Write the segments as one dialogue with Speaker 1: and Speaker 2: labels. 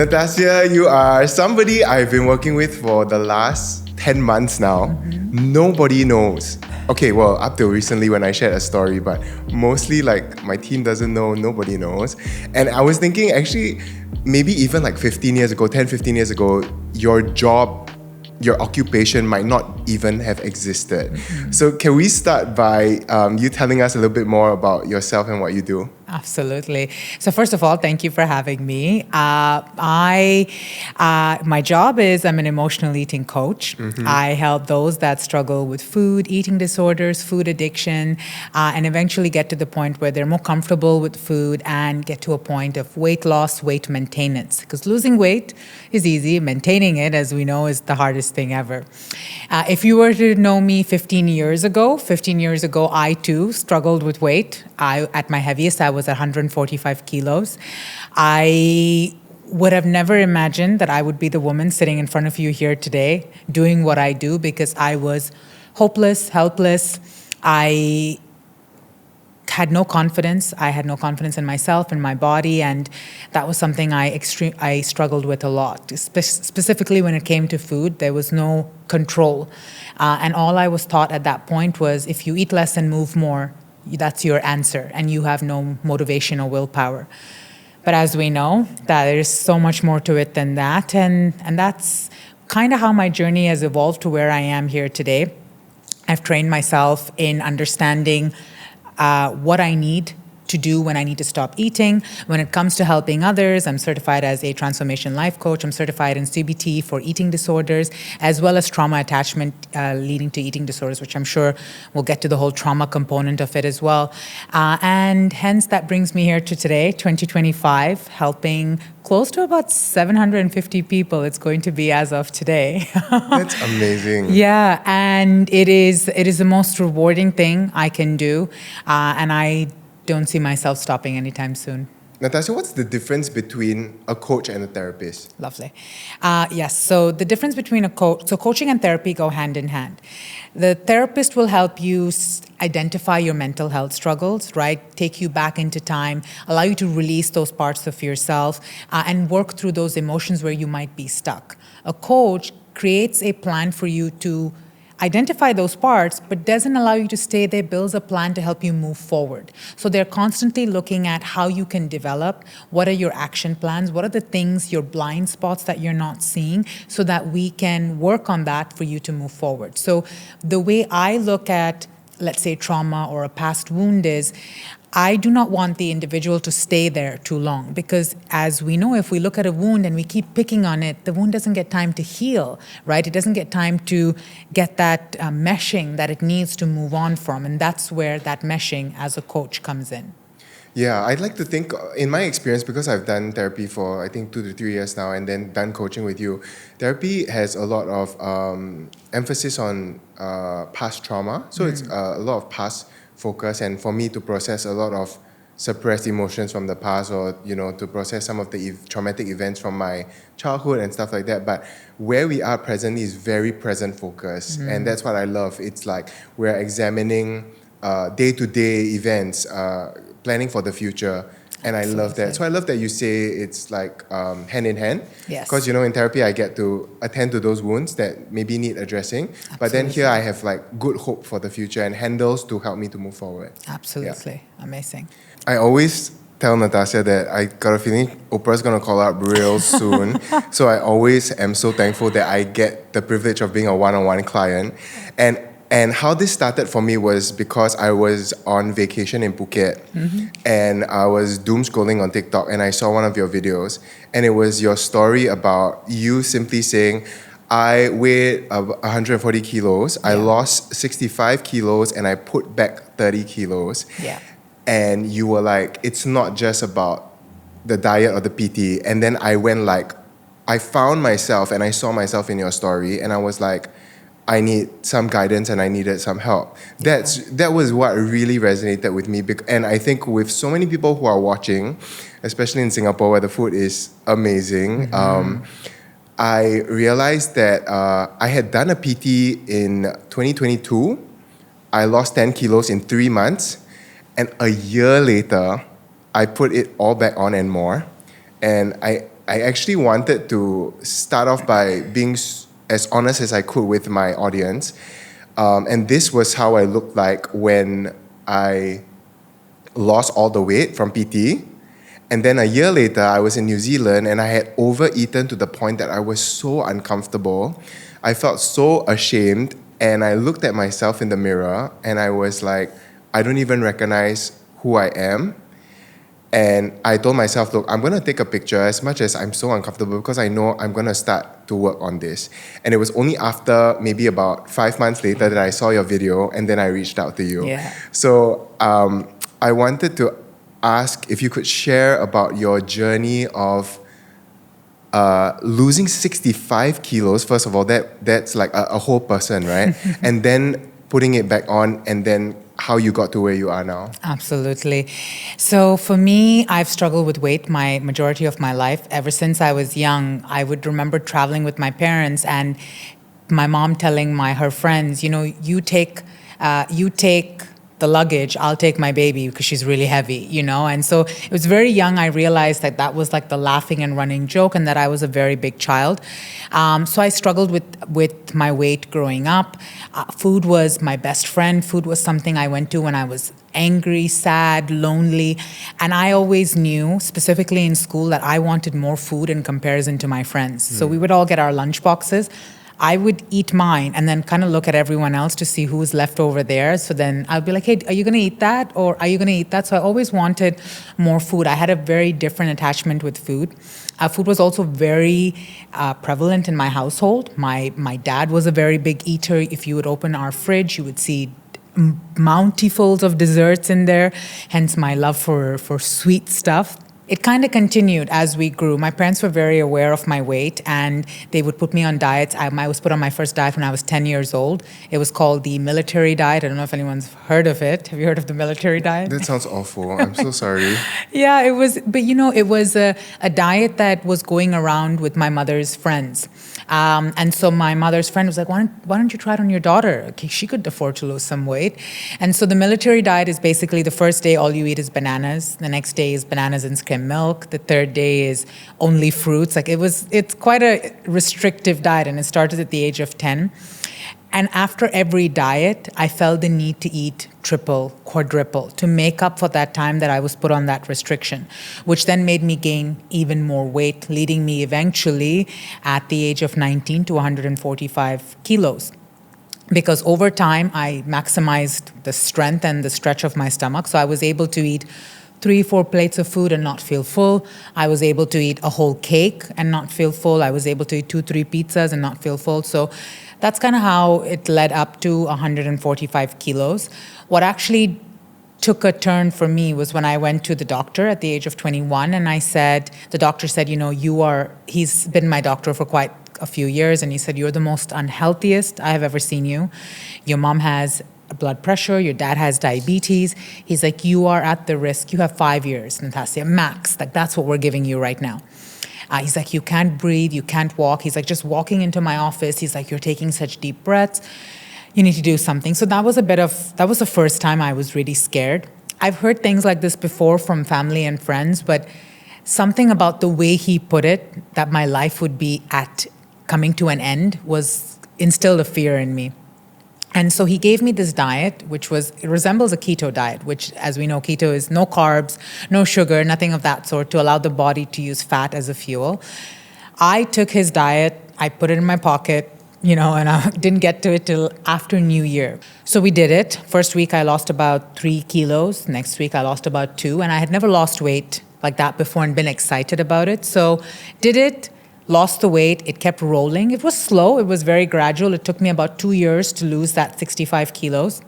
Speaker 1: Natassia, you are somebody I've been working with for the last 10 months now. Nobody knows. Okay, well, up till recently when I shared a story, but mostly like my team doesn't know, nobody knows. And I was thinking actually, maybe even like 15 years ago, 10, 15 years ago, your job, your occupation might not even have existed. So can we start by you telling us a little bit more about yourself and what you do?
Speaker 2: Absolutely. So first of all, thank you for having me. My job is I'm an emotional eating coach. I help those that struggle with food, eating disorders, food addiction, and eventually get to the point where they're more comfortable with food and get to a point of weight loss, weight maintenance. Because losing weight is easy. Maintaining it, as we know, is the hardest thing ever. If you were to know me 15 years ago, I too struggled with weight. At my heaviest, I was at 145 kilos. I would have never imagined that I would be the woman sitting in front of you here today doing what I do, because I was hopeless, helpless. I had no confidence. I had no confidence in myself and my body, and that was something I struggled with a lot. Specifically when it came to food, there was no control. And all I was taught at that point was, if you eat less and move more, that's your answer, and you have no motivation or willpower. But as we know, that there's so much more to it than that, and that's kind of how my journey has evolved to where I am here today. I've trained myself in understanding what I need to do when I need to stop eating. When it comes to helping others, I'm certified as a transformation life coach. I'm certified in CBT for eating disorders, as well as trauma attachment leading to eating disorders, which I'm sure we'll get to the whole trauma component of it as well. And hence that brings me here to today, 2025, helping close to about 750 people it's going to be as of today.
Speaker 1: That's amazing.
Speaker 2: Yeah, and it is the most rewarding thing I can do, and I don't see myself stopping anytime soon.
Speaker 1: Natassia, what's the difference between a coach and a therapist?
Speaker 2: Lovely. Yes, so the difference between coaching and therapy go hand in hand. The therapist will help you identify your mental health struggles, right? Take you back into time, allow you to release those parts of yourself, and work through those emotions where you might be stuck. A coach creates a plan for you to identify those parts, but doesn't allow you to stay there, builds a plan to help you move forward. So they're constantly looking at how you can develop, what are your action plans, what are the things, your blind spots that you're not seeing, so that we can work on that for you to move forward. So the way I look at, let's say, trauma or a past wound is, I do not want the individual to stay there too long, because as we know, if we look at a wound and we keep picking on it, the wound doesn't get time to heal, right? It doesn't get time to get that meshing that it needs to move on from. And that's where that meshing as a coach comes in.
Speaker 1: Yeah, I'd like to think, in my experience, because I've done therapy for, I think, 2 to 3 years now, and then done coaching with you, therapy has a lot of emphasis on past trauma. So it's a lot of past focus, and for me to process a lot of suppressed emotions from the past, or to process some of the traumatic events from my childhood and stuff like that. But where we are presently is very present focus, and that's what I love. It's like we're examining day-to-day events, planning for the future. And I love that. So I love that you say it's like hand in hand.
Speaker 2: Yes.
Speaker 1: Because, in therapy, I get to attend to those wounds that maybe need addressing.
Speaker 2: Absolutely.
Speaker 1: But then here I have like good hope for the future and handles to help me to move forward.
Speaker 2: Absolutely. Yeah. Amazing.
Speaker 1: I always tell Natassia that I got a feeling Oprah's going to call up real soon. So I always am so thankful that I get the privilege of being a one-on-one client. And how this started for me was because I was on vacation in Phuket, and I was doom scrolling on TikTok, and I saw one of your videos, and it was your story about you simply saying, I weighed 140 kilos, I lost 65 kilos, and I put back 30 kilos.
Speaker 2: Yeah.
Speaker 1: And you were like, it's not just about the diet or the PT. And then I went like, I found myself and I saw myself in your story, and I was like, I need some guidance and I needed some help. That was what really resonated with me. And I think with so many people who are watching, especially in Singapore where the food is amazing, I realized that I had done a PT in 2022. I lost 10 kilos in 3 months. And a year later, I put it all back on and more. And I actually wanted to start off by being as honest as I could with my audience. And this was how I looked like when I lost all the weight from PT. And then a year later, I was in New Zealand and I had overeaten to the point that I was so uncomfortable. I felt so ashamed, and I looked at myself in the mirror and I was like, I don't even recognize who I am. And I told myself, look, I'm going to take a picture as much as I'm so uncomfortable because I know I'm going to start to work on this. And it was only after maybe about 5 months later that I saw your video and then I reached out to you.
Speaker 2: Yeah.
Speaker 1: So I wanted to ask if you could share about your journey of losing 65 kilos. First of all, that's like a whole person, right? And then putting it back on, and then how you got to where you are now.
Speaker 2: Absolutely. So for me, I've struggled with weight my majority of my life. Ever since I was young, I would remember traveling with my parents and my mom telling her friends, you take the luggage, I'll take my baby because she's really heavy, And so it was very young, I realized that was like the laughing and running joke, and that I was a very big child. So I struggled with my weight growing up. Food was my best friend. Food was something I went to when I was angry, sad, lonely. And I always knew, specifically in school, that I wanted more food in comparison to my friends. So we would all get our lunch boxes. I would eat mine and then kind of look at everyone else to see who's left over there. So then I'll be like, hey, are you going to eat that? Or are you going to eat that? So I always wanted more food. I had a very different attachment with food. Food was also very prevalent in my household. My dad was a very big eater. If you would open our fridge, you would see bountifuls of desserts in there, hence my love for sweet stuff. It kind of continued as we grew. My parents were very aware of my weight, and they would put me on diets. I was put on my first diet when I was 10 years old. It was called the military diet. I don't know if anyone's heard of it. Have you heard of the military diet?
Speaker 1: That sounds awful. I'm so sorry.
Speaker 2: Yeah, it was. But it was a diet that was going around with my mother's friends. And so my mother's friend was like, why don't you try it on your daughter? Okay, she could afford to lose some weight. And so the military diet is basically the first day all you eat is bananas. The next day is bananas and skim milk. The third day is only fruits. It's quite a restrictive diet, and it started at the age of 10. And after every diet, I felt the need to eat triple, quadruple to make up for that time that I was put on that restriction, which then made me gain even more weight, leading me eventually at the age of 19 to 145 kilos. Because over time, I maximized the strength and the stretch of my stomach. So I was able to eat 3-4 plates of food and not feel full. I was able to eat a whole cake and not feel full. I was able to eat 2-3 pizzas and not feel full. So that's kind of how it led up to 145 kilos. What actually took a turn for me was when I went to the doctor at the age of 21, and the doctor said, he's been my doctor for quite a few years, and he said, you're the most unhealthiest I have ever seen you. Your mom has blood pressure, your dad has diabetes. He's like, you are at the risk. You have 5 years, Natassia, max. That's what we're giving you right now. He's like, you can't breathe, you can't walk. He's like, just walking into my office, he's like, you're taking such deep breaths. You need to do something. So that was the first time I was really scared. I've heard things like this before from family and friends, but something about the way he put it, that my life would be coming to an end, instilled a fear in me. And so he gave me this diet, it resembles a keto diet, which, as we know, keto is no carbs, no sugar, nothing of that sort, to allow the body to use fat as a fuel. I took his diet, I put it in my pocket, and I didn't get to it till after New Year. So we did it. First week, I lost about 3 kilos. Next week, I lost about 2. And I had never lost weight like that before and been excited about it. So did it. Lost the weight, it kept rolling. It was slow, it was very gradual. It took me about 2 years to lose that 65 kilos.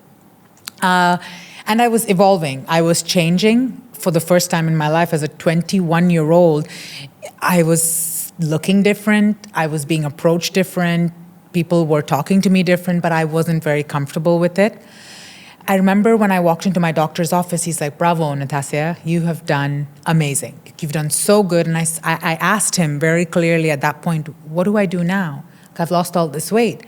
Speaker 2: And I was evolving. I was changing for the first time in my life as a 21-year-old. I was looking different. I was being approached different. People were talking to me different, but I wasn't very comfortable with it. I remember when I walked into my doctor's office, he's like, bravo, Natassia, you have done amazing. You've done so good. And I asked him very clearly at that point, what do I do now? I've lost all this weight.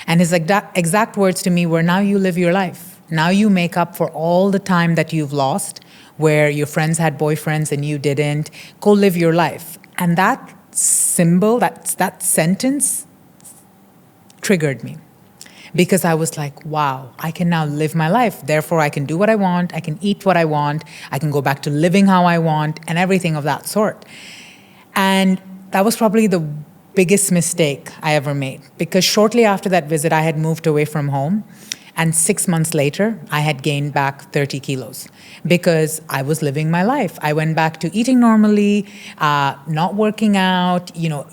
Speaker 2: And his exact words to me were, now you live your life. Now you make up for all the time that you've lost, where your friends had boyfriends and you didn't. Go live your life. And that symbol, that sentence triggered me. Because I was like, wow, I can now live my life. Therefore, I can do what I want. I can eat what I want. I can go back to living how I want and everything of that sort. And that was probably the biggest mistake I ever made. Because shortly after that visit, I had moved away from home. And 6 months later, I had gained back 30 kilos because I was living my life. I went back to eating normally, not working out,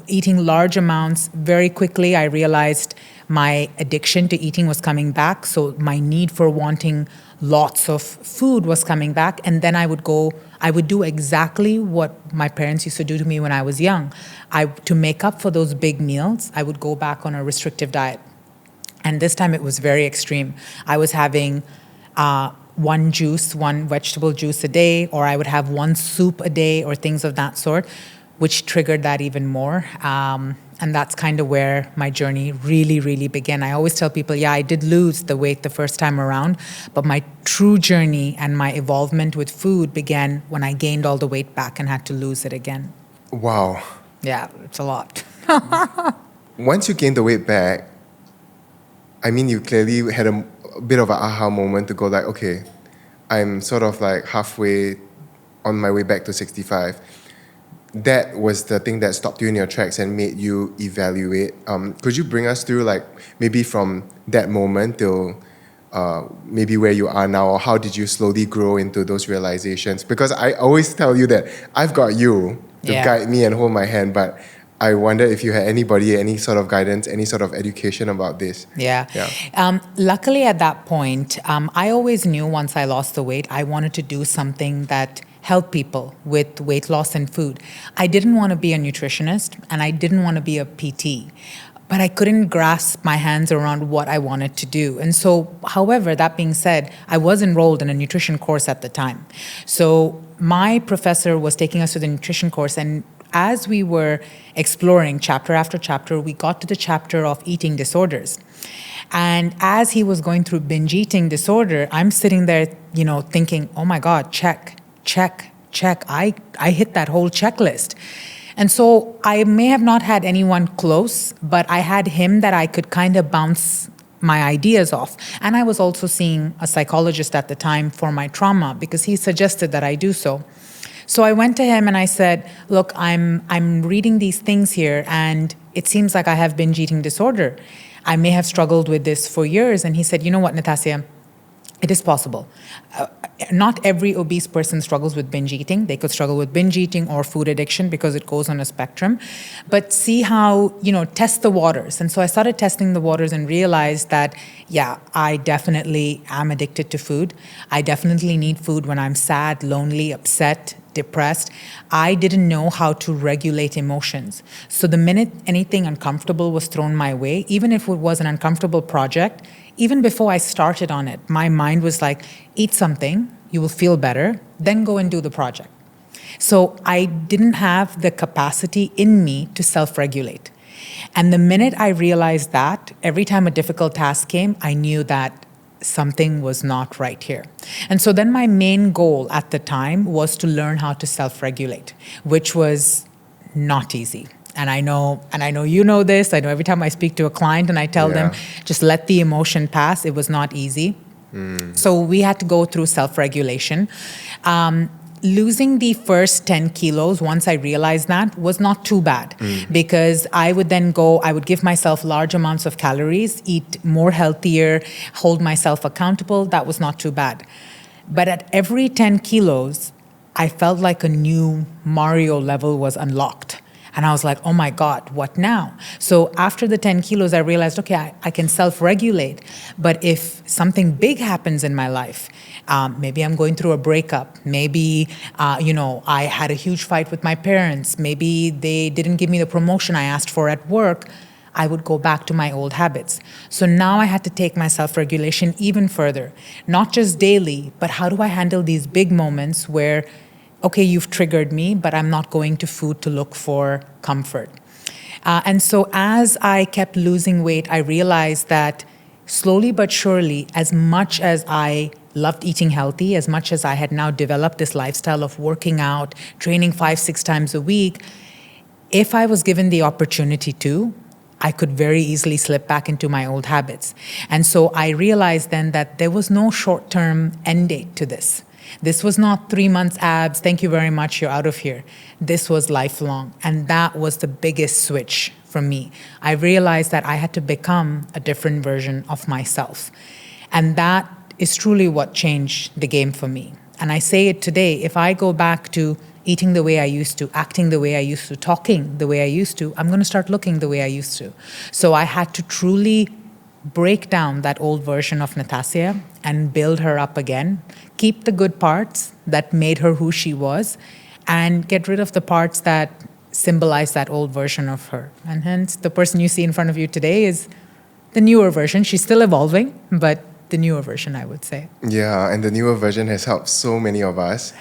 Speaker 2: eating large amounts. Very quickly, I realized my addiction to eating was coming back. So my need for wanting lots of food was coming back. And then I would do exactly what my parents used to do to me when I was young. To make up for those big meals, I would go back on a restrictive diet. And this time it was very extreme. I was having one vegetable juice a day, or I would have one soup a day, or things of that sort, which triggered that even more. And that's kind of where my journey really, really began. I always tell people, I did lose the weight the first time around, but my true journey and my evolvement with food began when I gained all the weight back and had to lose it again.
Speaker 1: Wow.
Speaker 2: Yeah, it's a lot.
Speaker 1: Once you gained the weight back, I mean, you clearly had a bit of an aha moment to go like, okay, I'm sort of like halfway on my way back to 65. That was the thing that stopped you in your tracks and made you evaluate. Could you bring us through, like, maybe from that moment till maybe where you are now, or how did you slowly grow into those realizations? Because I always tell you that I've got you to guide me and hold my hand, but I wonder if you had anybody, any sort of guidance, any sort of education about this.
Speaker 2: Luckily at that point, I always knew once I lost the weight, I wanted to do something that helped people with weight loss and food. I didn't want to be a nutritionist and I didn't want to be a PT, but I couldn't grasp my hands around what I wanted to do. And so, however, that being said, I was enrolled in a nutrition course at the time. So my professor was taking us to the nutrition course, and as we were exploring chapter after chapter, we got to the chapter of eating disorders. And as he was going through binge eating disorder, I'm sitting there, thinking, oh my God, check. I hit that whole checklist. And so I may have not had anyone close, but I had him that I could kind of bounce my ideas off. And I was also seeing a psychologist at the time for my trauma because he suggested that I do so. So I went to him and I said, look, I'm reading these things here and it seems like I have binge eating disorder. I may have struggled with this for years. And he said, you know what, Natassia, it is possible. Not every obese person struggles with binge eating. They could struggle with binge eating or food addiction because it goes on a spectrum. But see how, test the waters. And so I started testing the waters and realized that, I definitely am addicted to food. I definitely need food when I'm sad, lonely, upset, depressed. I didn't know how to regulate emotions. So the minute anything uncomfortable was thrown my way, even if it was an uncomfortable project, even before I started on it, my mind was like, eat something, you will feel better, then go and do the project. So I didn't have the capacity in me to self-regulate. And the minute I realized that, every time a difficult task came, I knew that something was not right here. And so then my main goal at the time was to learn how to self-regulate, which was not easy. And I know you know this. I know every time I speak to a client and I tell them, just let the emotion pass, it was not easy. So we had to go through self-regulation. Losing the first 10 kilos, once I realized that, was not too bad because I would give myself large amounts of calories, eat more healthier, hold myself accountable. That was not too bad. But at every 10 kilos, I felt like a new Mario level was unlocked. And I was like, oh my God, what now? So after the 10 kilos, I realized, okay, I can self-regulate. But if something big happens in my life, maybe I'm going through a breakup, maybe, I had a huge fight with my parents, maybe they didn't give me the promotion I asked for at work, I would go back to my old habits. So now I had to take my self-regulation even further, not just daily, but how do I handle these big moments where, okay, you've triggered me, but I'm not going to food to look for comfort. And so as I kept losing weight, I realized that slowly but surely, as much as I loved eating healthy, as much as I had now developed this lifestyle of working out, training 5-6 times a week, if I was given the opportunity to, I could very easily slip back into my old habits. And so I realized then that there was no short-term end date to this. This was not 3 months abs, thank you very much, you're out of here. This was lifelong. And that was the biggest switch for me. I realized that I had to become a different version of myself. And that is truly what changed the game for me. And I say it today, if I go back to eating the way I used to, acting the way I used to, talking the way I used to, I'm going to start looking the way I used to. So I had to truly break down that old version of Natassia and build her up again, keep the good parts that made her who she was, and get rid of the parts that symbolize that old version of her. And hence, the person you see in front of you today is the newer version. She's still evolving, but the newer version, I would say.
Speaker 1: Yeah, and the newer version has helped so many of us.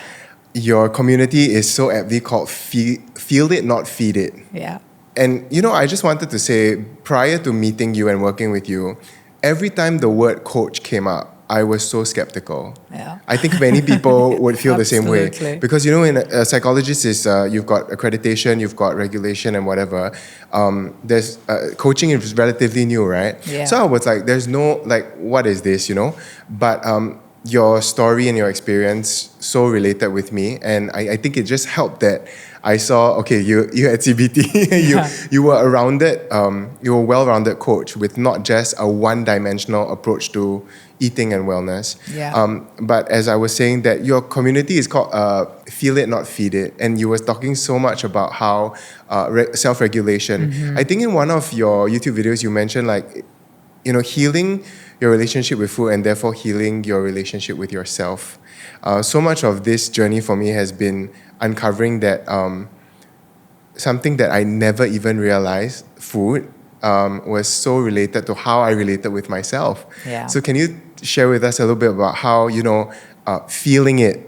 Speaker 1: Your community is so aptly called Feel It, Not Feed It.
Speaker 2: Yeah.
Speaker 1: And, I just wanted to say, prior to meeting you and working with you, every time the word coach came up, I was so skeptical.
Speaker 2: Yeah.
Speaker 1: I think many people would feel the same way.
Speaker 2: Absolutely.
Speaker 1: Because, in a psychologist is, you've got accreditation, you've got regulation and whatever. There's coaching is relatively new, right?
Speaker 2: Yeah.
Speaker 1: So I was like, there's no, what is this, But your story and your experience so related with me. And I think it just helped that I saw, okay, you at CBT, you were a rounded, you were a well-rounded coach with not just a one-dimensional approach to eating and wellness.
Speaker 2: Yeah.
Speaker 1: But as I was saying, that your community is called Feel It, Not Feed It. And you were talking so much about how self-regulation.
Speaker 2: Mm-hmm.
Speaker 1: I think in one of your YouTube videos, you mentioned healing your relationship with food and therefore healing your relationship with yourself. So much of this journey for me has been uncovering that something that I never even realized, food, was so related to how I related with myself.
Speaker 2: Yeah.
Speaker 1: So can you share with us a little bit about how, feeling it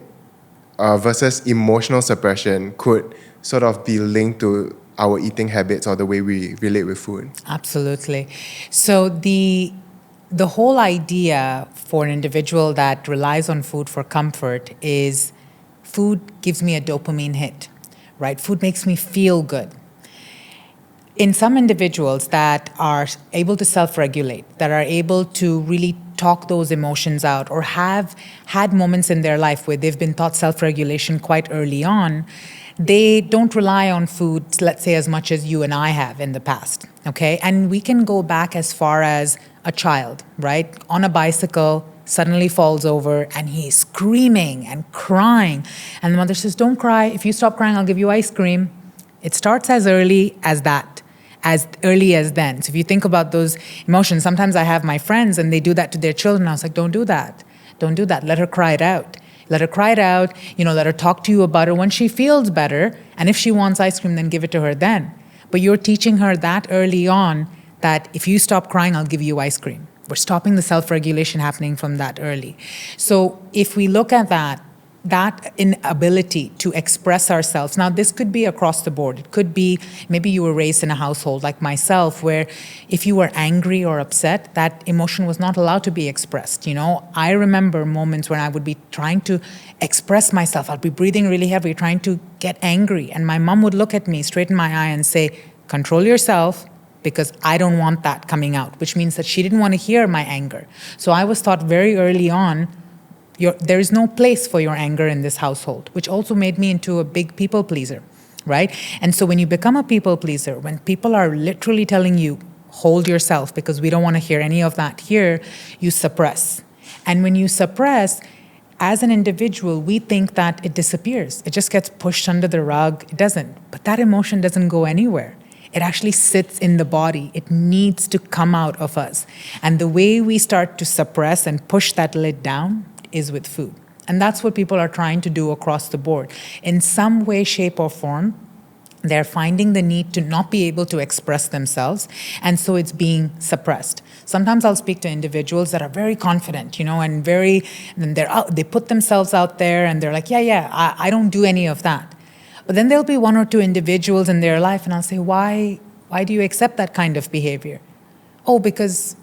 Speaker 1: versus emotional suppression could sort of be linked to our eating habits or the way we relate with food?
Speaker 2: Absolutely. So the whole idea for an individual that relies on food for comfort is food gives me a dopamine hit, right? Food makes me feel good. In some individuals that are able to self-regulate, that are able to really talk those emotions out or have had moments in their life where they've been taught self-regulation quite early on, they don't rely on food, let's say, as much as you and I have in the past, okay? And we can go back as far as a child, right? On a bicycle, suddenly falls over and he's screaming and crying. And the mother says, don't cry. If you stop crying, I'll give you ice cream. It starts as early as that, as early as then. So if you think about those emotions, sometimes I have my friends and they do that to their children. I was like, don't do that. Don't do that. Let her cry it out. Let her cry it out, let her talk to you about it when she feels better. And if she wants ice cream, then give it to her then. But you're teaching her that early on that if you stop crying, I'll give you ice cream. We're stopping the self-regulation happening from that early. So if we look at that inability to express ourselves, now this could be across the board. It could be, maybe you were raised in a household like myself where if you were angry or upset, that emotion was not allowed to be expressed. I remember moments when I would be trying to express myself. I'd be breathing really heavy, trying to get angry. And my mom would look at me straight in my eye and say, control yourself, because I don't want that coming out, which means that she didn't want to hear my anger. So I was taught very early on, there is no place for your anger in this household, which also made me into a big people pleaser, right? And so when you become a people pleaser, when people are literally telling you, hold yourself because we don't want to hear any of that here, you suppress. And when you suppress, as an individual, we think that it disappears. It just gets pushed under the rug. It doesn't. But that emotion doesn't go anywhere. It actually sits in the body. It needs to come out of us. And the way we start to suppress and push that lid down is with food. And that's what people are trying to do across the board. In some way, shape, or form, they're finding the need to not be able to express themselves, and so it's being suppressed. Sometimes I'll speak to individuals that are very confident, and they put themselves out there, and they're like, I don't do any of that. But then there'll be one or two individuals in their life, and I'll say, why do you accept that kind of behavior? Oh, because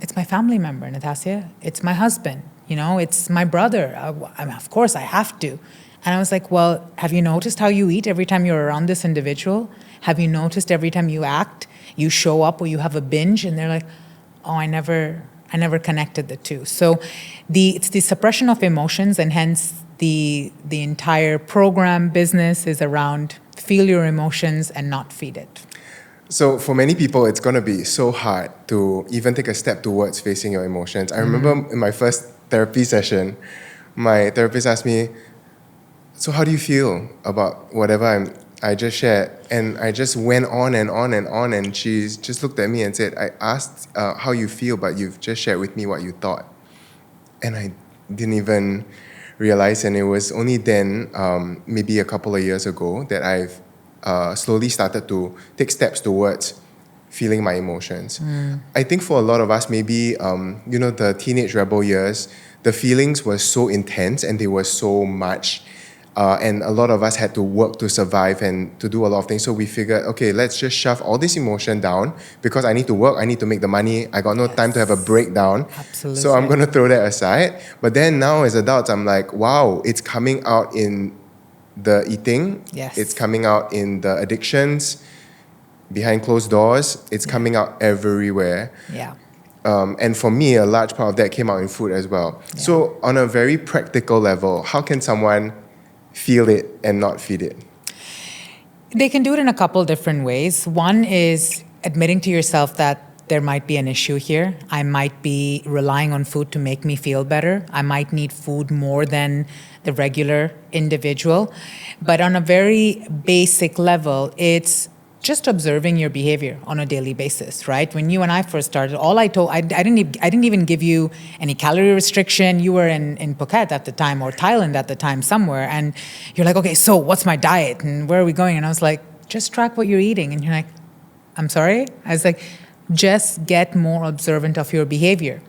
Speaker 2: it's my family member, Natassia. It's my husband, it's my brother. Of course I have to. And I was like, well, have you noticed how you eat every time you're around this individual? Have you noticed every time you act, you show up or you have a binge, and they're like, oh, I never connected the two. So it's the suppression of emotions, and hence the entire program business is around feel your emotions and not feed it.
Speaker 1: So for many people, it's going to be so hard to even take a step towards facing your emotions. I remember in my first therapy session, my therapist asked me, so how do you feel about whatever I just shared? And I just went on and on and on, and she just looked at me and said, I asked how you feel, but you've just shared with me what you thought. And I didn't even realize, and it was only then, maybe a couple of years ago, that I've slowly started to take steps towards feeling my emotions. I think for a lot of us, maybe, the teenage rebel years, the feelings were so intense and they were so much. And a lot of us had to work to survive and to do a lot of things. So we figured, okay, let's just shove all this emotion down because I need to work, I need to make the money, I got no time to have a breakdown.
Speaker 2: Absolutely.
Speaker 1: So I'm going to throw that aside. But then now as adults, I'm like, wow, it's coming out in the eating.
Speaker 2: Yes.
Speaker 1: It's coming out in the addictions, behind closed doors. It's coming out everywhere.
Speaker 2: Yeah.
Speaker 1: And for me, a large part of that came out in food as well.
Speaker 2: Yeah.
Speaker 1: So on a very practical level, how can someone feel it and not feed it?
Speaker 2: They can do it in a couple different ways. One is admitting to yourself that there might be an issue here. I might be relying on food to make me feel better. I might need food more than the regular individual. But on a very basic level, it's just observing your behavior on a daily basis, right? When you and I first started, I didn't even give you any calorie restriction. You were in Phuket at the time, or Thailand at the time, somewhere, and you're like, okay, so what's my diet and where are we going? And I was like, just track what you're eating. And you're like, I'm sorry? I was like, just get more observant of your behavior.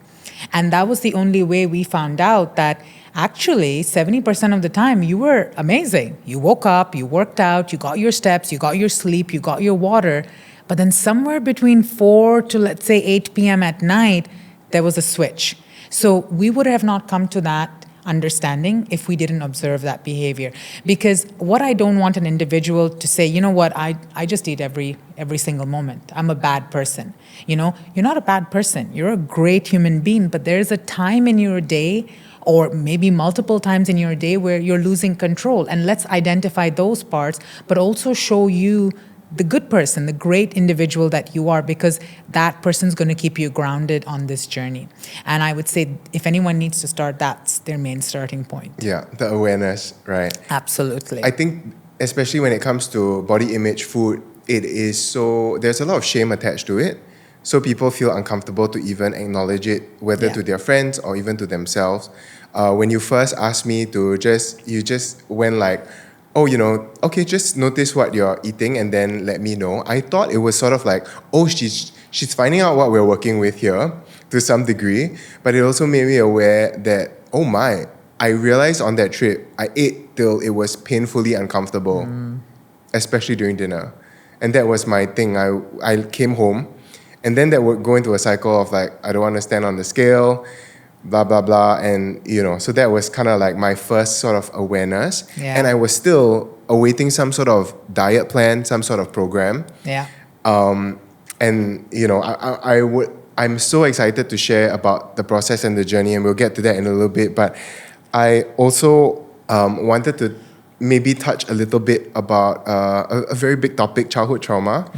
Speaker 2: And that was the only way we found out that actually 70% of the time you were amazing. You woke up, you worked out, you got your steps, you got your sleep, you got your water. But then somewhere between 4 to, let's say, 8 p.m. at night, there was a switch. So we would have not come to that understanding if we didn't observe that behavior. Because what I don't want an individual to say, you know what, I just eat every single moment. I'm a bad person. You know, you're not a bad person. You're a great human being, but there's a time in your day, or maybe multiple times in your day, where you're losing control. And let's identify those parts, but also show you the good person, the great individual that you are, because that person's going to keep you grounded on this journey. And I would say if anyone needs to start, that's their main starting point.
Speaker 1: Yeah, the awareness, right?
Speaker 2: Absolutely.
Speaker 1: I think especially when it comes to body image food, there's a lot of shame attached to it. So people feel uncomfortable to even acknowledge it, whether to their friends or even to themselves. When you first asked me you just went like, oh, okay, just notice what you're eating and then let me know. I thought it was sort of like, oh, she's finding out what we're working with here to some degree, but it also made me aware that, oh my, I realized on that trip, I ate till it was painfully uncomfortable, especially during dinner. And that was my thing. I came home, and then that would go into a cycle of like, I don't want to stand on the scale, blah, blah, blah. And, so that was kind of like my first sort of awareness.
Speaker 2: Yeah.
Speaker 1: And I was still awaiting some sort of diet plan, some sort of program.
Speaker 2: Yeah.
Speaker 1: And, I'm so excited to share about the process and the journey, and we'll get to that in a little bit. But I also wanted to maybe touch a little bit about a very big topic, childhood trauma,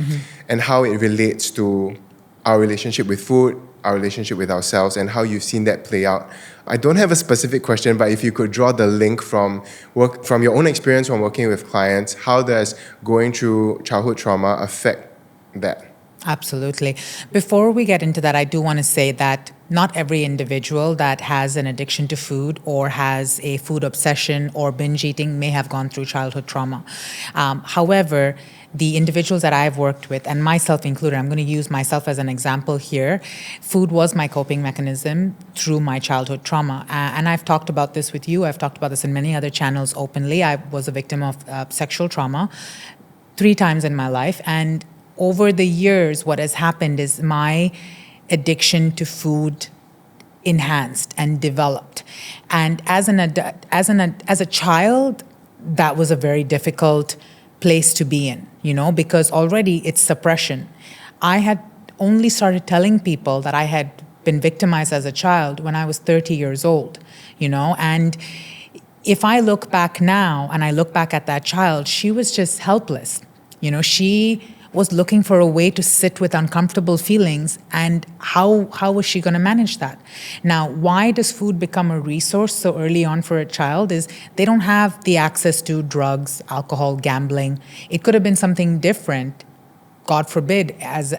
Speaker 1: and how it relates to our relationship with food, our relationship with ourselves, and how you've seen that play out. I don't have a specific question, but if you could draw the link from your own experience from working with clients, how does going through childhood trauma affect that?
Speaker 2: Absolutely. Before we get into that, I do want to say that not every individual that has an addiction to food or has a food obsession or binge eating may have gone through childhood trauma. However, the individuals that I've worked with, and myself included, I'm going to use myself as an example here, food was my coping mechanism through my childhood trauma. And I've talked about this with you. I've talked about this in many other channels openly. I was a victim of sexual trauma 3 times in my life. And over the years, what has happened is my addiction to food enhanced and developed. And as a child, that was a very difficult place to be in, because already it's suppression. I had only started telling people that I had been victimized as a child when I was 30 years old, and if I look back now and I look back at that child, she was just helpless. She was looking for a way to sit with uncomfortable feelings, and how was she going to manage that? Now, why does food become a resource so early on for a child is they don't have the access to drugs, alcohol, gambling. It could have been something different, God forbid, as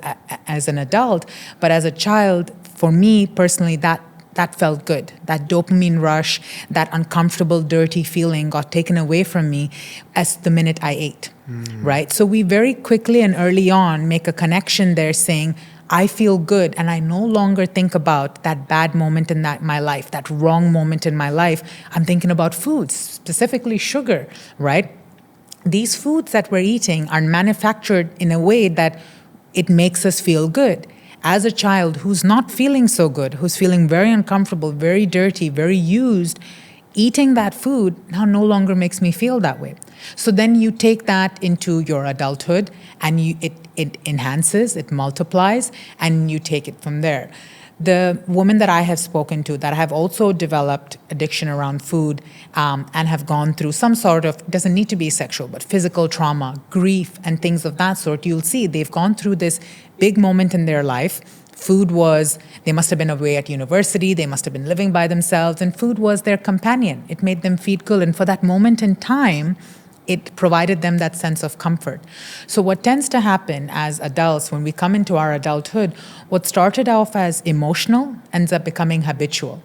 Speaker 2: an adult, but as a child, for me personally, that felt good. That dopamine rush, that uncomfortable, dirty feeling got taken away from me as the minute I ate, right? So we very quickly and early on make a connection there saying, I feel good, and I no longer think about that bad moment in my life, that wrong moment in my life. I'm thinking about foods, specifically sugar, right? These foods that we're eating are manufactured in a way that it makes us feel good. As a child who's not feeling so good, who's feeling very uncomfortable, very dirty, very used, eating that food now no longer makes me feel that way. So then you take that into your adulthood, and it enhances, it multiplies, and you take it from there. The women that I have spoken to that have also developed addiction around food and have gone through some sort of, doesn't need to be sexual, but physical trauma, grief, and things of that sort, you'll see they've gone through this big moment in their life. Food was, they must have been away at university, they must have been living by themselves, and food was their companion. It made them feel good, and for that moment in time, it provided them that sense of comfort. So what tends to happen as adults, when we come into our adulthood, what started off as emotional ends up becoming habitual.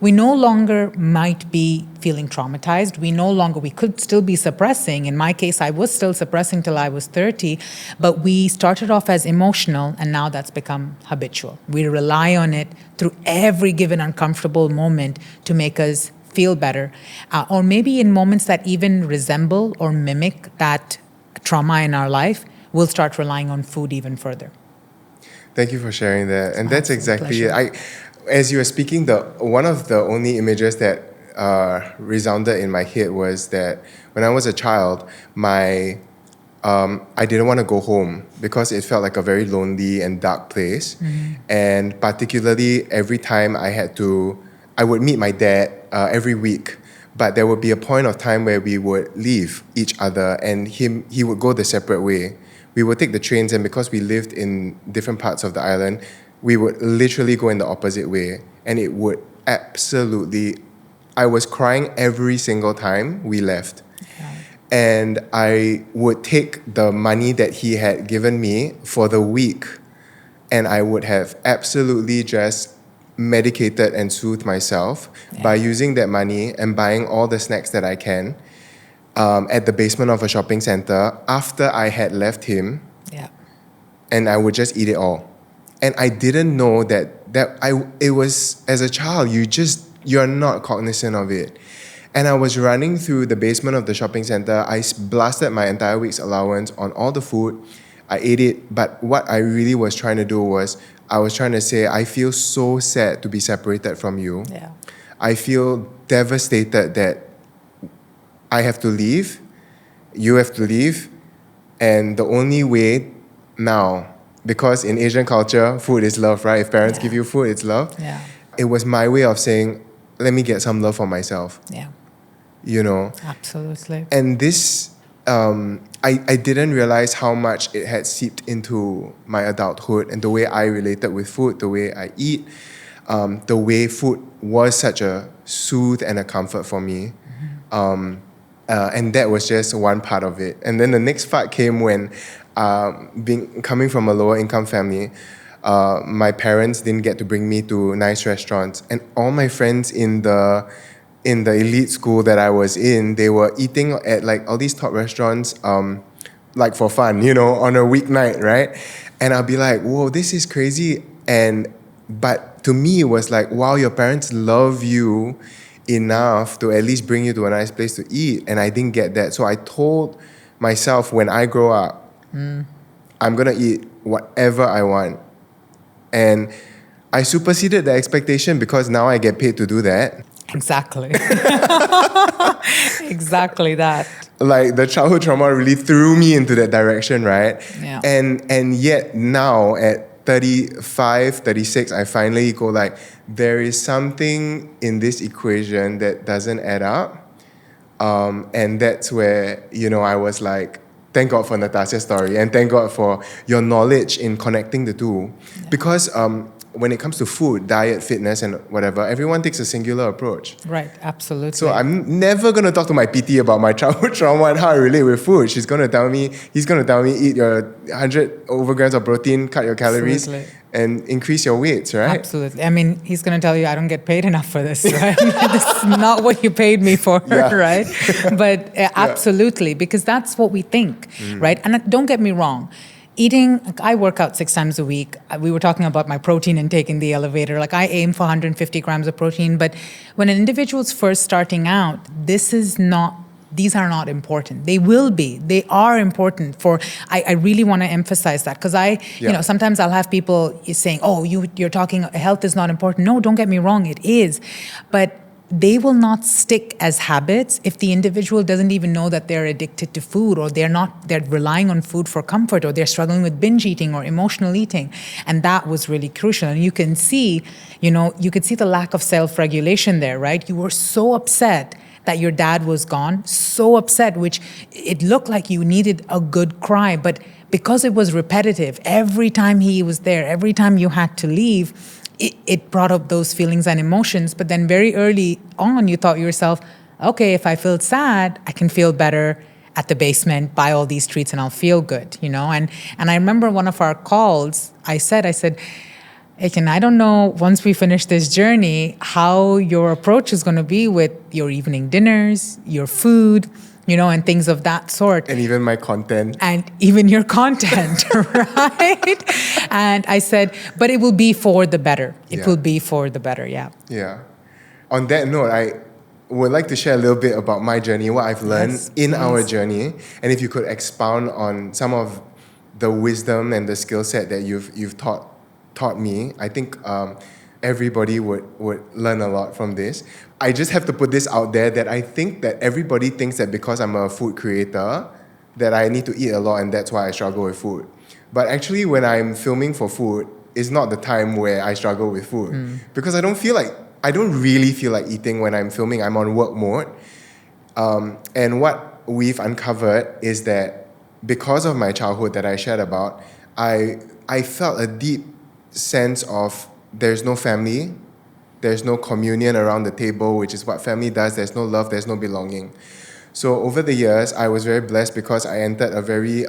Speaker 2: We no longer might be feeling traumatized. We could still be suppressing. In my case, I was still suppressing till I was 30, but we started off as emotional, and now that's become habitual. We rely on it through every given uncomfortable moment to make us feel better, or maybe in moments that even resemble or mimic that trauma in our life, we'll start relying on food even further.
Speaker 1: Thank you for sharing that. And that's exactly
Speaker 2: pleasure.
Speaker 1: it. As you were speaking, one of the only images that resounded in my head was that when I was a child, I didn't want to go home because it felt like a very lonely and dark place. And particularly every time I would meet my dad every week, but there would be a point of time where we would leave each other, and he would go the separate way. We would take the trains, and because we lived in different parts of the island, we would literally go in the opposite way, and it would absolutely, I was crying every single time we left. Yeah. And I would take the money that he had given me for the week, and I would have absolutely just medicated and soothed myself by using that money and buying all the snacks that I can at the basement of a shopping center after I had left him. Yeah. And I would just eat it all. And I didn't know that it was, as a child, you're not cognizant of it. And I was running through the basement of the shopping center. I blasted my entire week's allowance on all the food. I ate it, but what I really was trying to do was, I was trying to say, I feel so sad to be separated from you. Yeah. I feel devastated that I have to leave, you have to leave, and the only way now, because in Asian culture, food is love, right? If parents give you food, it's love. Yeah. It was my way of saying, let me get some love for myself. Yeah.
Speaker 2: Absolutely.
Speaker 1: And this, I didn't realize how much it had seeped into my adulthood and the way I related with food, the way I eat, the way food was such a soothe and a comfort for me. And that was just one part of it. And then the next part came when, coming from a lower income family, my parents didn't get to bring me to nice restaurants. And all my friends in the elite school that I was in, they were eating at like all these top restaurants, like for fun, on a weeknight, right? And I'll be like, whoa, this is crazy. But to me, it was like, wow, your parents love you enough to at least bring you to a nice place to eat. And I didn't get that. So I told myself, when I grow up, I'm going to eat whatever I want. And I superseded the expectation because now I get paid to do that.
Speaker 2: Exactly. Exactly that.
Speaker 1: Like the childhood trauma really threw me into that direction, right?
Speaker 2: Yeah.
Speaker 1: And yet now at 35, 36, I finally go like, there is something in this equation that doesn't add up. And that's where, I was like, thank God for Natassia's story and thank God for your knowledge in connecting the two. Yeah. Because when it comes to food, diet, fitness, and whatever, everyone takes a singular approach.
Speaker 2: Right, absolutely.
Speaker 1: So I'm never going to talk to my PT about my childhood trauma and how I relate with food. He's going to tell me, eat your 100 overgrams of protein, cut your calories, and increase your weights, right?
Speaker 2: Absolutely. I mean, he's going to tell you, I don't get paid enough for this, right? This is not what you paid me for, right? But absolutely, because that's what we think, right? And don't get me wrong. Eating, I work out 6 times a week. We were talking about my protein intake in the elevator. Like I aim for 150 grams of protein. But when an individual's first starting out, these are not important. They will be. They are important for, I really want to emphasize that because sometimes I'll have people saying, oh, you're talking, health is not important. No, don't get me wrong, it is. But they will not stick as habits if the individual doesn't even know that they're addicted to food or they're relying on food for comfort or they're struggling with binge eating or emotional eating. And that was really crucial. And you can see, you could see the lack of self-regulation there, right? You were so upset that your dad was gone, so upset, which it looked like you needed a good cry. But because it was repetitive, every time he was there, every time you had to leave, it brought up those feelings and emotions. But then very early on, you thought to yourself, okay, if I feel sad, I can feel better at the basement, buy all these treats and I'll feel good, And I remember one of our calls, I said, Aiken, I don't know, once we finish this journey, how your approach is going to be with your evening dinners, your food, and things of that sort.
Speaker 1: And even my content.
Speaker 2: And even your content, right? And I said, but it will be for the better. It will be for the better, yeah.
Speaker 1: Yeah. On that note, I would like to share a little bit about my journey, what I've learned in our journey. And if you could expound on some of the wisdom and the skill set that you've taught me, I think everybody would learn a lot from this. I just have to put this out there that I think that everybody thinks that because I'm a food creator, that I need to eat a lot and that's why I struggle with food. But actually, when I'm filming for food, it's not the time where I struggle with food. Because I don't really feel like eating when I'm filming. I'm on work mode. And what we've uncovered is that because of my childhood that I shared about, I felt a deep sense of there's no family, there's no communion around the table, which is what family does. There's no love, there's no belonging. So over the years, I was very blessed because I entered a very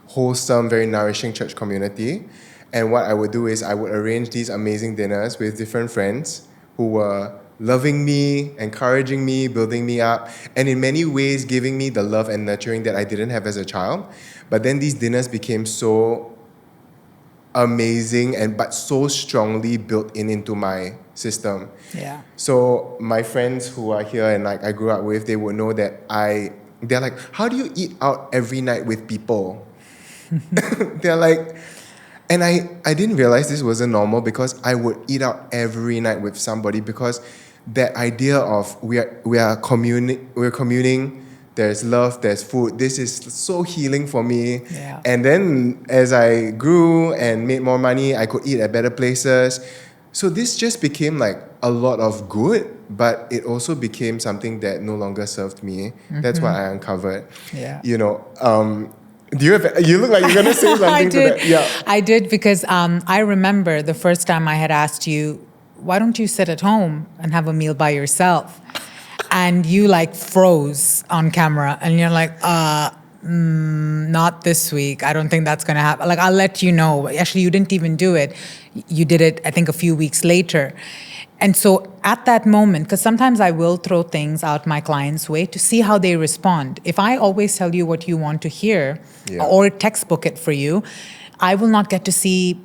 Speaker 1: wholesome, very nourishing church community. And what I would do is I would arrange these amazing dinners with different friends who were loving me, encouraging me, building me up, and in many ways giving me the love and nurturing that I didn't have as a child. But then these dinners became so amazing but so strongly built into my system.
Speaker 2: Yeah.
Speaker 1: So my friends who are here and I grew up with, they would know that they're like, how do you eat out every night with people? They're like, and I didn't realize this wasn't normal because I would eat out every night with somebody because that idea of we're communing, there's love, there's food. This is so healing for me.
Speaker 2: Yeah.
Speaker 1: And then as I grew and made more money, I could eat at better places. So this just became like a lot of good, but it also became something that no longer served me. That's what I uncovered.
Speaker 2: Yeah.
Speaker 1: You look like you're going to say something
Speaker 2: I did.
Speaker 1: to that. Yeah.
Speaker 2: I did because I remember the first time I had asked you, why don't you sit at home and have a meal by yourself? And you froze on camera and you're like, not this week. I don't think that's going to happen. I'll let you know. Actually, you didn't even do it. You did it, I think, a few weeks later. And so at that moment, because sometimes I will throw things out my clients' way to see how they respond. If I always tell you what you want to hear or textbook it for you, I will not get to see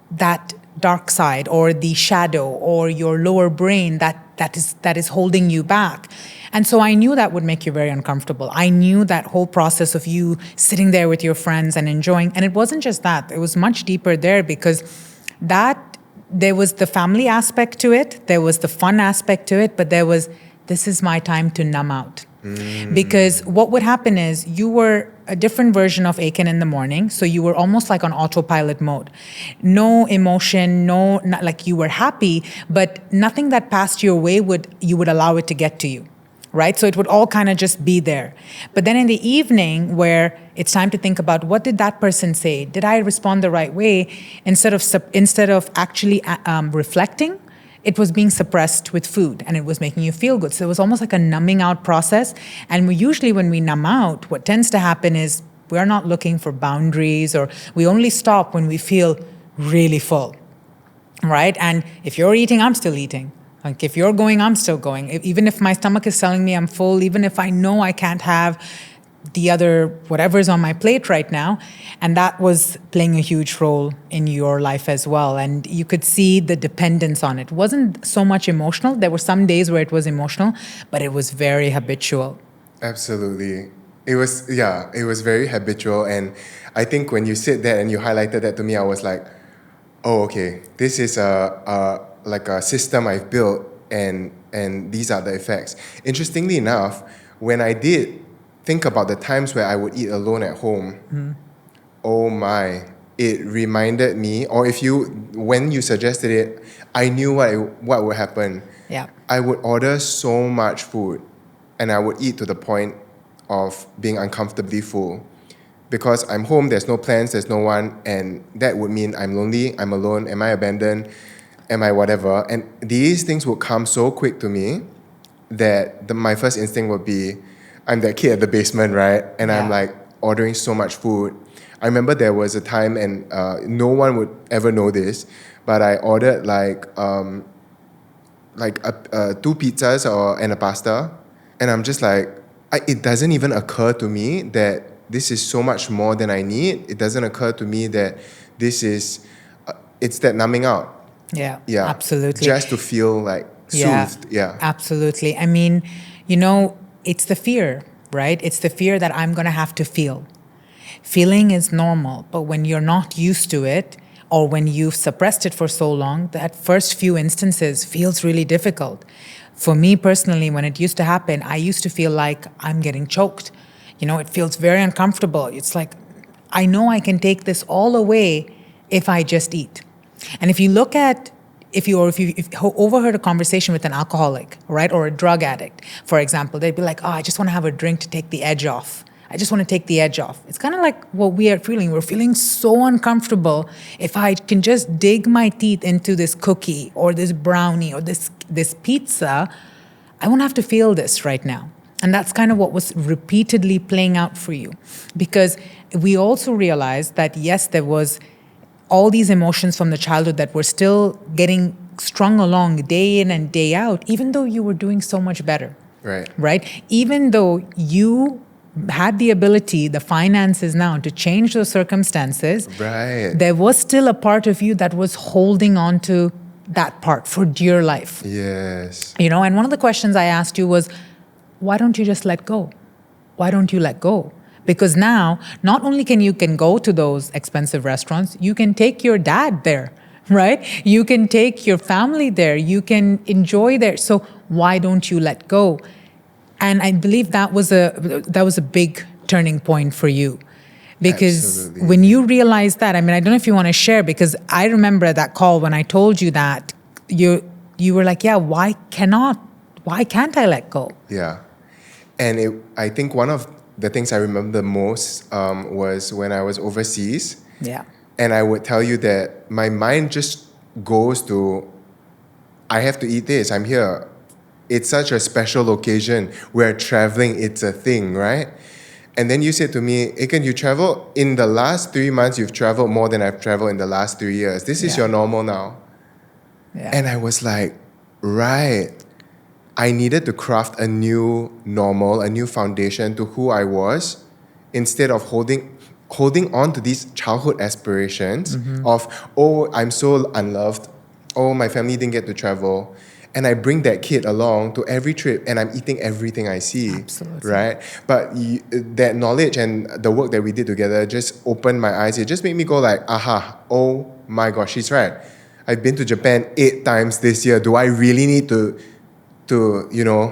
Speaker 2: that dark side or the shadow or your lower brain that is holding you back. And so I knew that would make you very uncomfortable. I knew that whole process of you sitting there with your friends and enjoying. And it wasn't just that. It was much deeper there because that there was the family aspect to it, there was the fun aspect to it, but there was, this is my time to numb out. Because what would happen is you were a different version of Aiken in the morning, so you were almost like on autopilot mode. No emotion, not like you were happy, but nothing that passed your way you would allow it to get to you, right? So it would all kind of just be there. But then in the evening, where it's time to think about, what did that person say? Did I respond the right way? Instead of actually reflecting, it was being suppressed with food, and it was making you feel good. So it was almost like a numbing out process. And usually when we numb out, what tends to happen is we're not looking for boundaries, or we only stop when we feel really full, right? And if you're eating, I'm still eating. Like if you're going, I'm still going. Even if my stomach is telling me I'm full, even if I know I can't have the other whatever's on my plate right now. And that was playing a huge role in your life as well. And you could see the dependence on it. It wasn't so much emotional. There were some days where it was emotional, but it was very habitual.
Speaker 1: Absolutely. It was very habitual. And I think when you said that and you highlighted that to me, I was like, oh, okay, this is like a system I've built, and these are the effects. Interestingly enough, when I did think about the times where I would eat alone at home, oh my, it reminded me, or when you suggested it, I knew what would happen.
Speaker 2: Yeah.
Speaker 1: I would order so much food, and I would eat to the point of being uncomfortably full. Because I'm home, there's no plans, there's no one, and that would mean I'm lonely, I'm alone, am I abandoned, am I whatever? And these things would come so quick to me that my first instinct would be, I'm that kid at the basement, right? And I'm like ordering so much food. I remember there was a time, and no one would ever know this, but I ordered like 2 pizzas and a pasta, and I'm just like, it doesn't even occur to me that this is so much more than I need. It doesn't occur to me that this is, it's that numbing out.
Speaker 2: Yeah,
Speaker 1: Yeah,
Speaker 2: absolutely.
Speaker 1: Just to feel like soothed. Yeah,
Speaker 2: absolutely. I mean, it's the fear, right? It's the fear that I'm going to have to feel. Feeling is normal, but when you're not used to it, or when you've suppressed it for so long, that first few instances feels really difficult. For me personally, when it used to happen, I used to feel like I'm getting choked. It feels very uncomfortable. It's like, I know I can take this all away if I just eat. And if you look at, if you overheard a conversation with an alcoholic, right, or a drug addict, for example, they'd be like, oh, I just want to have a drink to take the edge off. I just want to take the edge off. It's kind of like what we are feeling. We're feeling so uncomfortable. If I can just dig my teeth into this cookie or this brownie or this pizza, I won't have to feel this right now. And that's kind of what was repeatedly playing out for you. Because we also realized that, yes, there was all these emotions from the childhood that were still getting strung along day in and day out, even though you were doing so much better. Right? Even though you had the ability, the finances now, to change those circumstances, there was still a part of you that was holding on to that part for dear life.
Speaker 1: Yes.
Speaker 2: And one of the questions I asked you was, why don't you just let go? Why don't you let go? Because now, not only can you go to those expensive restaurants, you can take your dad there, right? You can take your family there. You can enjoy there. So why don't you let go? And I believe that was a big turning point for you. Because
Speaker 1: Absolutely.
Speaker 2: When you realized that, I don't know if you want to share, because I remember that call when I told you that, you were like, yeah, why can't I let go?
Speaker 1: Yeah. And I think one of the things I remember the most was when I was overseas.
Speaker 2: Yeah.
Speaker 1: And I would tell you that my mind just goes to, I have to eat this, I'm here. It's such a special occasion. We're traveling, it's a thing, right? And then you said to me, Aiken, you travel, in the last 3 months, you've traveled more than I've traveled in the last 3 years. This is your normal now.
Speaker 2: Yeah.
Speaker 1: And I was like, right. I needed to craft a new normal, a new foundation to who I was, instead of holding on to these childhood aspirations of, oh, I'm so unloved. Oh, my family didn't get to travel. And I bring that kid along to every trip, and I'm eating everything I see.
Speaker 2: Absolutely.
Speaker 1: Right? But that knowledge and the work that we did together just opened my eyes. It just made me go like, aha, oh my gosh, she's right. I've been to Japan 8 times this year. Do I really need to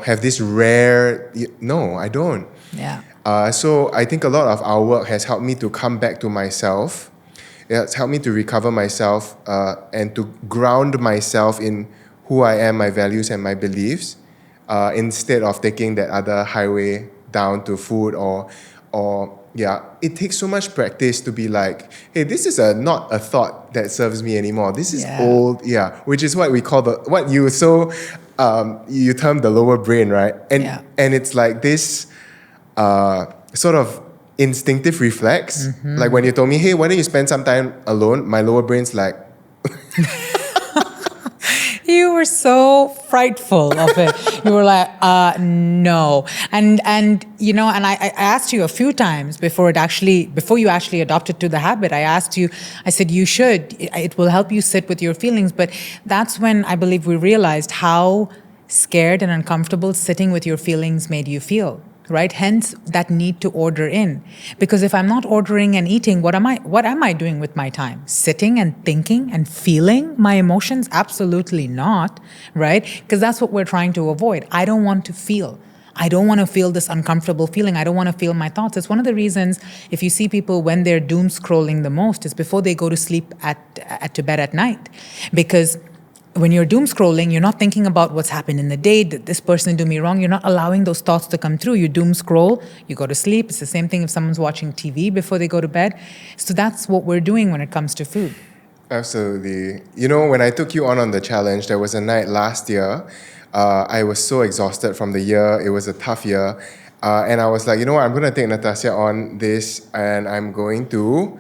Speaker 1: have this rare? No, I don't.
Speaker 2: Yeah.
Speaker 1: So I think a lot of our work has helped me to come back to myself. It's helped me to recover myself and to ground myself in who I am, my values and my beliefs, instead of taking that other highway down to food or it takes so much practice to be like, hey, this is not a thought that serves me anymore. This is old, which is what we call you term the lower brain, right? And it's like this sort of instinctive reflex. Like when you told me, hey, why don't you spend some time alone? My lower brain's like,
Speaker 2: you were so frightful of it. You were like, no. And I asked you a few times before you actually adopted to the habit, I said, you should. It will help you sit with your feelings. But that's when I believe we realized how scared and uncomfortable sitting with your feelings made you feel. Right? Hence that need to order in. Because if I'm not ordering and eating, what am I doing with my time? Sitting and thinking and feeling my emotions? Absolutely not. Right? Because that's what we're trying to avoid. I don't want to feel. I don't want to feel this uncomfortable feeling. I don't want to feel my thoughts. It's one of the reasons if you see people when they're doom scrolling the most is before they go to sleep to bed at night. Because when you're doom scrolling, you're not thinking about what's happened in the day. Did this person do me wrong? You're not allowing those thoughts to come through. You doom scroll, you go to sleep. It's the same thing if someone's watching TV before they go to bed. So that's what we're doing when it comes to food.
Speaker 1: Absolutely. When I took you on the challenge, there was a night last year. I was so exhausted from the year. It was a tough year. And I was like, you know what? I'm going to take Natassia on this and I'm going to,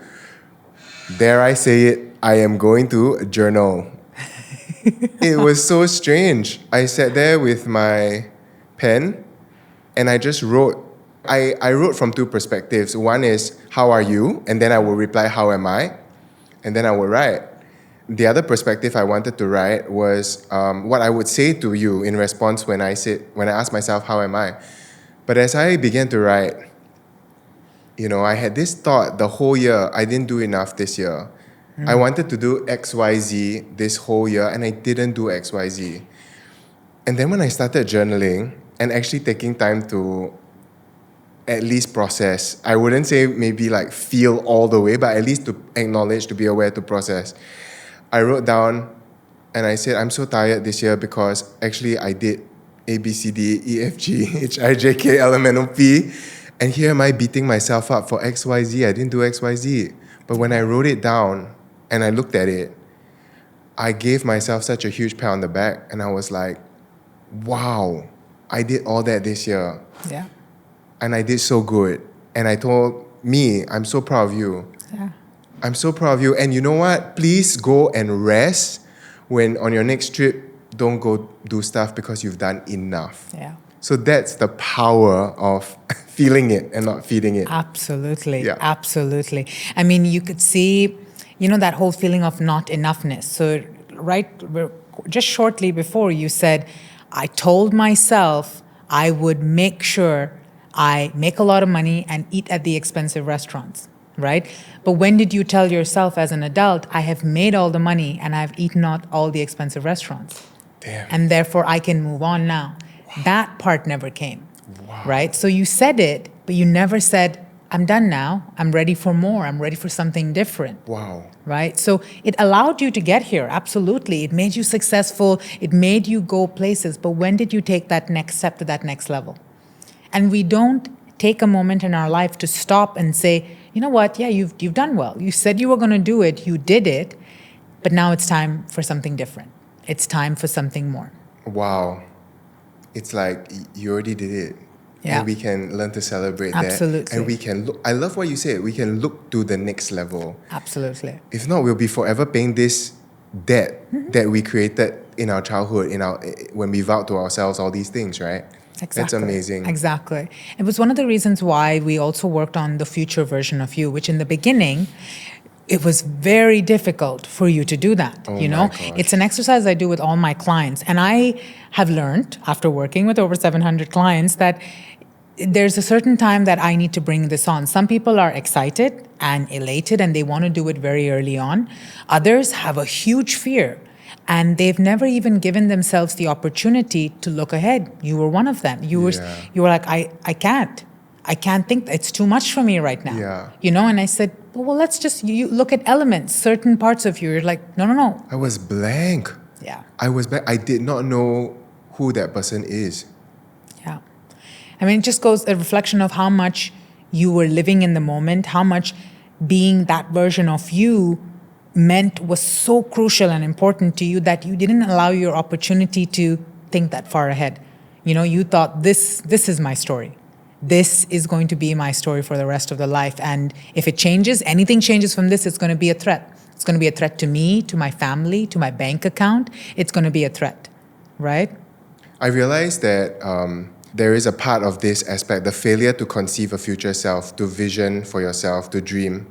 Speaker 1: dare I say it, I am going to journal. It was so strange. I sat there with my pen and I just wrote. I wrote from two perspectives. One is, how are you? And then I will reply, how am I? And then I will write. The other perspective I wanted to write was what I would say to you in response when I ask myself, how am I? But as I began to write, I had this thought the whole year, I didn't do enough this year. I wanted to do XYZ this whole year and I didn't do XYZ. And then when I started journaling and actually taking time to at least process, I wouldn't say maybe like feel all the way, but at least to acknowledge, to be aware, to process. I wrote down and I said, I'm so tired this year because actually I did A, B, C, D, E, F, G, H, I, J, K, L, M, N, O, P. And here am I beating myself up for XYZ. I didn't do XYZ. But when I wrote it down, and I looked at it, I gave myself such a huge pat on the back and I was like, wow, I did all that this year.
Speaker 2: Yeah.
Speaker 1: And I did so good. And I told me, I'm so proud of you.
Speaker 2: Yeah.
Speaker 1: I'm so proud of you. And you know what? Please go and rest. When on your next trip, don't go do stuff because you've done enough.
Speaker 2: Yeah.
Speaker 1: So that's the power of feeling it and not feeding it.
Speaker 2: Absolutely.
Speaker 1: Yeah.
Speaker 2: Absolutely. I mean, you could see, that whole feeling of not enoughness. So, right, just shortly before you said, I told myself I would make sure I make a lot of money and eat at the expensive restaurants, right? But when did you tell yourself as an adult, I have made all the money and I've eaten at all the expensive restaurants?
Speaker 1: Damn.
Speaker 2: And therefore I can move on now. Wow. That part never came, right? So you said it, but you never said, I'm done now. I'm ready for more. I'm ready for something different.
Speaker 1: Wow.
Speaker 2: Right? So it allowed you to get here. Absolutely. It made you successful. It made you go places. But when did you take that next step to that next level? And we don't take a moment in our life to stop and say, you know what? Yeah, you've done well. You said you were going to do it. You did it. But now it's time for something different. It's time for something more.
Speaker 1: Wow. It's like you already did it.
Speaker 2: Yeah.
Speaker 1: And we can learn to celebrate
Speaker 2: Absolutely.
Speaker 1: that. And we can look, I love what you said, we can look to the next level.
Speaker 2: Absolutely.
Speaker 1: If not, we'll be forever paying this debt that we created in our childhood, when we vowed to ourselves all these things, right?
Speaker 2: Exactly.
Speaker 1: That's amazing.
Speaker 2: Exactly. It was one of the reasons why we also worked on the future version of you, which in the beginning, it was very difficult for you to do that.
Speaker 1: Oh my gosh.
Speaker 2: It's an exercise I do with all my clients. And I have learned after working with over 700 clients that there's a certain time that I need to bring this on. Some people are excited and elated and they want to do it very early on. Others have a huge fear And they've never even given themselves the opportunity to look ahead. You were one of them. You were like, I can't think, it's too much for me right now.
Speaker 1: Yeah.
Speaker 2: You know, and I said, well, let's just you look at elements, certain parts of you. You're like, no.
Speaker 1: I was blank.
Speaker 2: Yeah.
Speaker 1: I did not know who that person is.
Speaker 2: Yeah. I mean, it just goes a reflection of how much you were living in the moment, how much being that version of you was so crucial and important to you that you didn't allow your opportunity to think that far ahead. You know, you thought this is my story. This is going to be my story for the rest of the life. And if it changes, anything changes from this, it's going to be a threat. It's going to be a threat to me, to my family, to my bank account. It's going to be a threat, right?
Speaker 1: I realized that there is a part of this aspect, the failure to conceive a future self, to vision for yourself, to dream,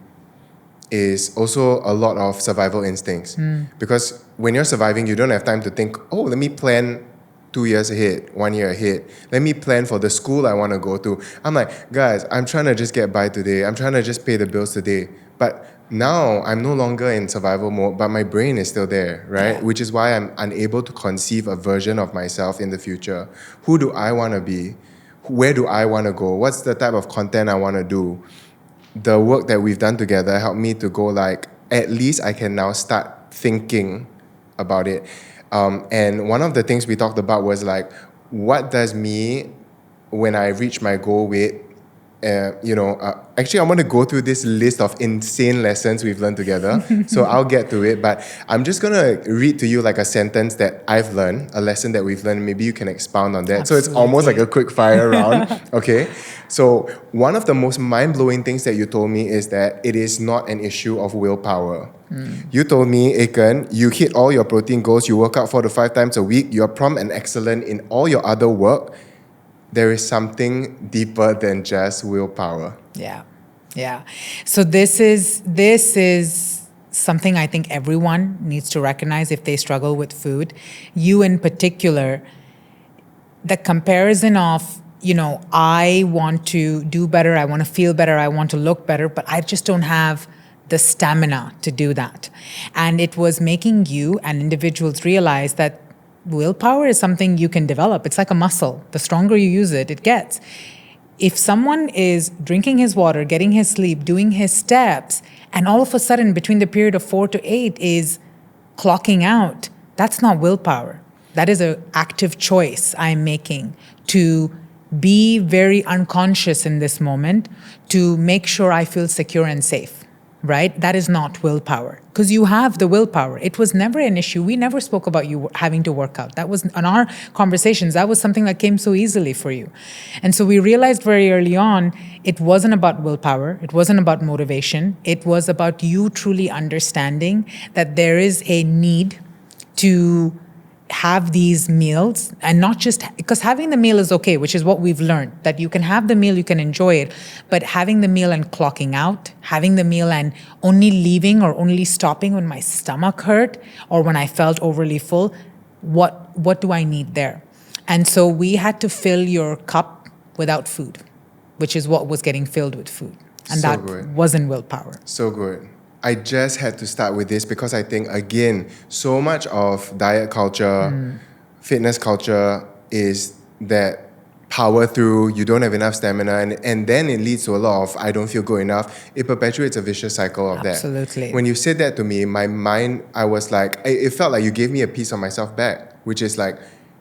Speaker 1: is also a lot of survival instincts. Because when you're surviving, you don't have time to think, oh, let me plan 2 years ahead, 1 year ahead. Let me plan for the school I want to go to. I'm like, guys, I'm trying to just get by today. I'm trying to just pay the bills today. But now I'm no longer in survival mode, but my brain is still there, right?
Speaker 2: Yeah.
Speaker 1: Which is why I'm unable to conceive a version of myself in the future. Who do I want to be? Where do I want to go? What's the type of content I want to do? The work that we've done together helped me to go like, at least I can now start thinking about it. And one of the things we talked about was like, what does me, when I reach my goal weight, actually I want to go through this list of insane lessons we've learned together. So I'll get to it, but I'm just going to read to you like a sentence that I've learned, a lesson that we've learned. Maybe you can expound on that.
Speaker 2: Absolutely.
Speaker 1: So it's almost like a quick fire round. Okay. So one of the most mind-blowing things that you told me is that it is not an issue of willpower. You told me, Aiken, you hit all your protein goals, you work out 4 to 5 times a week, you're prompt and excellent in all your other work. There is something deeper than just willpower.
Speaker 2: Yeah. So this is something I think everyone needs to recognize if they struggle with food. You in particular, the comparison of, I want to do better, I want to feel better, I want to look better, but I just don't have the stamina to do that. And it was making you and individuals realize that willpower is something you can develop. It's like a muscle. The stronger you use it, it gets. If someone is drinking his water, getting his sleep, doing his steps, and all of a sudden between the period of 4 to 8 is clocking out, that's not willpower. That is an active choice I'm making to be very unconscious in this moment to make sure I feel secure and safe. Right? That is not willpower, because you have the willpower. It was never an issue. We never spoke about you having to work out. That was on our conversations. That was something that came so easily for you. And so we realized very early on, it wasn't about willpower. It wasn't about motivation. It was about you truly understanding that there is a need to have these meals, and not just because having the meal is okay, which is what we've learned, that you can have the meal, you can enjoy it, but having the meal and clocking out, having the meal and only leaving or only stopping when my stomach hurt or when I felt overly full, what do I need there? And so we had to fill your cup without food, which is what was getting filled with food. And
Speaker 1: so
Speaker 2: that
Speaker 1: good.
Speaker 2: Wasn't willpower.
Speaker 1: So good. I just had to start with this because I think, again, so much of diet culture, fitness culture is that power through, you don't have enough stamina, and then it leads to a lot of, I don't feel good enough. It perpetuates a vicious cycle of that.
Speaker 2: Absolutely.
Speaker 1: When you said that to me, my mind, I was like, it felt like you gave me a piece of myself back, which is like,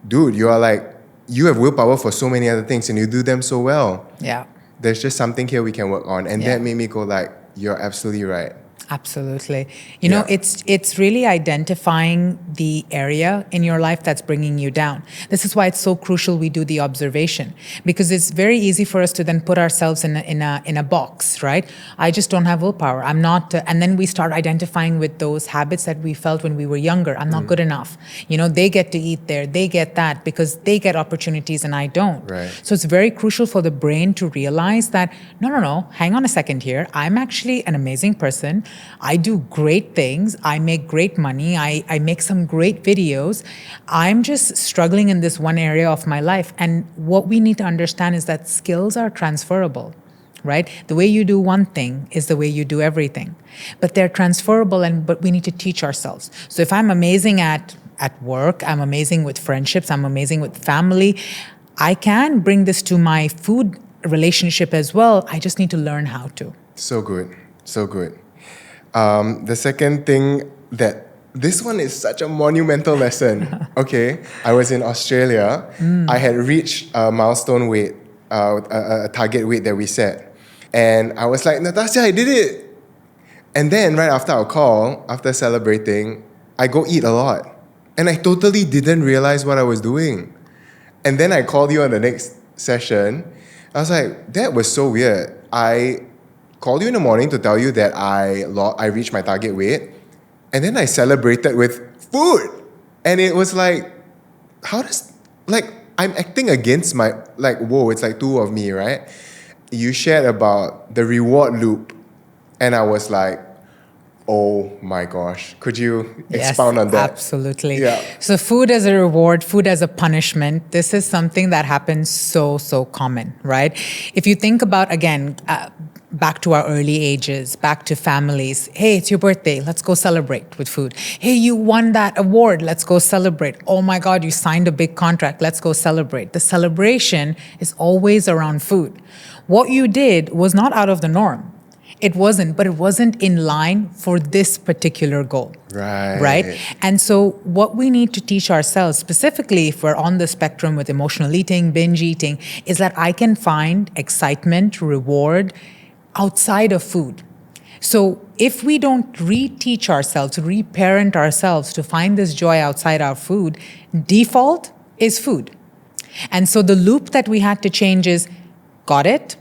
Speaker 1: dude, you have willpower for so many other things and you do them so well.
Speaker 2: Yeah.
Speaker 1: There's just something here we can work on. And that made me go like, you're absolutely right.
Speaker 2: Absolutely. You know, it's really identifying the area in your life that's bringing you down. This is why it's so crucial we do the observation, because it's very easy for us to then put ourselves in a box, right? I just don't have willpower. I'm not, and then we start identifying with those habits that we felt when we were younger. I'm not good enough. You know, they get to eat there, they get that because they get opportunities and I don't.
Speaker 1: Right.
Speaker 2: So it's very crucial for the brain to realize that, no, hang on a second here. I'm actually an amazing person. I do great things. I make great money. I make some great videos. I'm just struggling in this one area of my life. And what we need to understand is that skills are transferable, right? The way you do one thing is the way you do everything. But they're transferable, but we need to teach ourselves. So if I'm amazing at at work. I'm amazing with friendships. I'm amazing with family. I can bring this to my food relationship as well. I just need to learn how to.
Speaker 1: So good. So good. The second thing that this one is such a monumental lesson. Okay, I was in Australia. I had reached a milestone weight, a target weight that we set. And I was like, Natassia, I did it. And then right after our call, after celebrating, I go eat a lot. And I totally didn't realize what I was doing. And then I called you on the next session. I was like, that was so weird. I called you in the morning to tell you that I reached my target weight. And then I celebrated with food. And it was like, I'm acting against my, whoa, it's like two of me, right? You shared about the reward loop. And I was like, oh my gosh. Could you expound on that?
Speaker 2: Absolutely.
Speaker 1: Yeah.
Speaker 2: So food as a reward, food as a punishment, this is something that happens so common, right? If you think about, again, back to our early ages, back to families. Hey, it's your birthday. Let's go celebrate with food. Hey, you won that award. Let's go celebrate. Oh my God, you signed a big contract. Let's go celebrate. The celebration is always around food. What you did was not out of the norm. It wasn't, but it wasn't in line for this particular goal. Right? And so what we need to teach ourselves, specifically if we're on the spectrum with emotional eating, binge eating, is that I can find excitement, reward outside of food. So if we don't reteach ourselves, reparent ourselves to find this joy outside our food, default is food. And so the loop that we had to change is got it,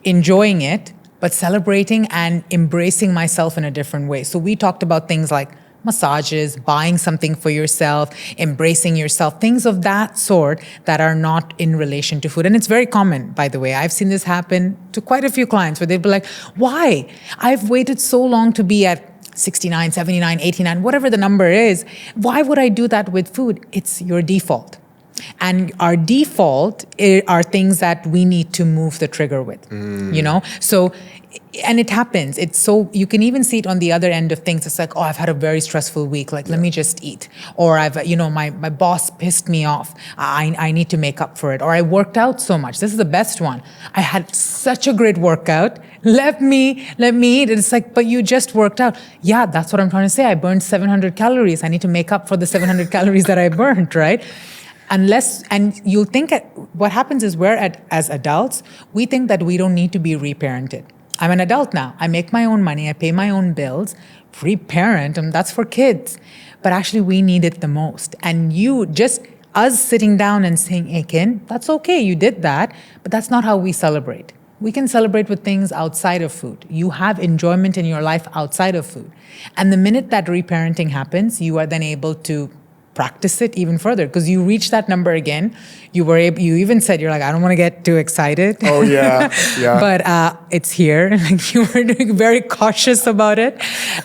Speaker 2: enjoying it, but celebrating and embracing myself in a different way. So we talked about things like massages, buying something for yourself, embracing yourself, things of that sort that are not in relation to food. And it's very common, by the way. I've seen this happen to quite a few clients where they'd be like, why? I've waited so long to be at 69, 79, 89, whatever the number is. Why would I do that with food? It's your default. And our default are things that we need to move the trigger with, you know? So, and it happens. It's so, you can even see it on the other end of things. It's like, oh, I've had a very stressful week. Like, let me just eat. Or my boss pissed me off. I need to make up for it. Or I worked out so much. This is the best one. I had such a great workout. Let me eat. It's like, but you just worked out. Yeah, that's what I'm trying to say. I burned 700 calories. I need to make up for the 700 calories that I burned, right? And you'll think what happens is as adults, we think that we don't need to be reparented. I'm an adult now. I make my own money. I pay my own bills. Reparent, that's for kids. But actually, we need it the most. And us sitting down and saying, Aiken, that's okay, you did that, but that's not how we celebrate. We can celebrate with things outside of food. You have enjoyment in your life outside of food. And the minute that reparenting happens, you are then able to practice it even further because you reach that number again. You even said, you're like, I don't want to get too excited.
Speaker 1: Oh, yeah.
Speaker 2: But it's here. Like, you were doing very cautious about it.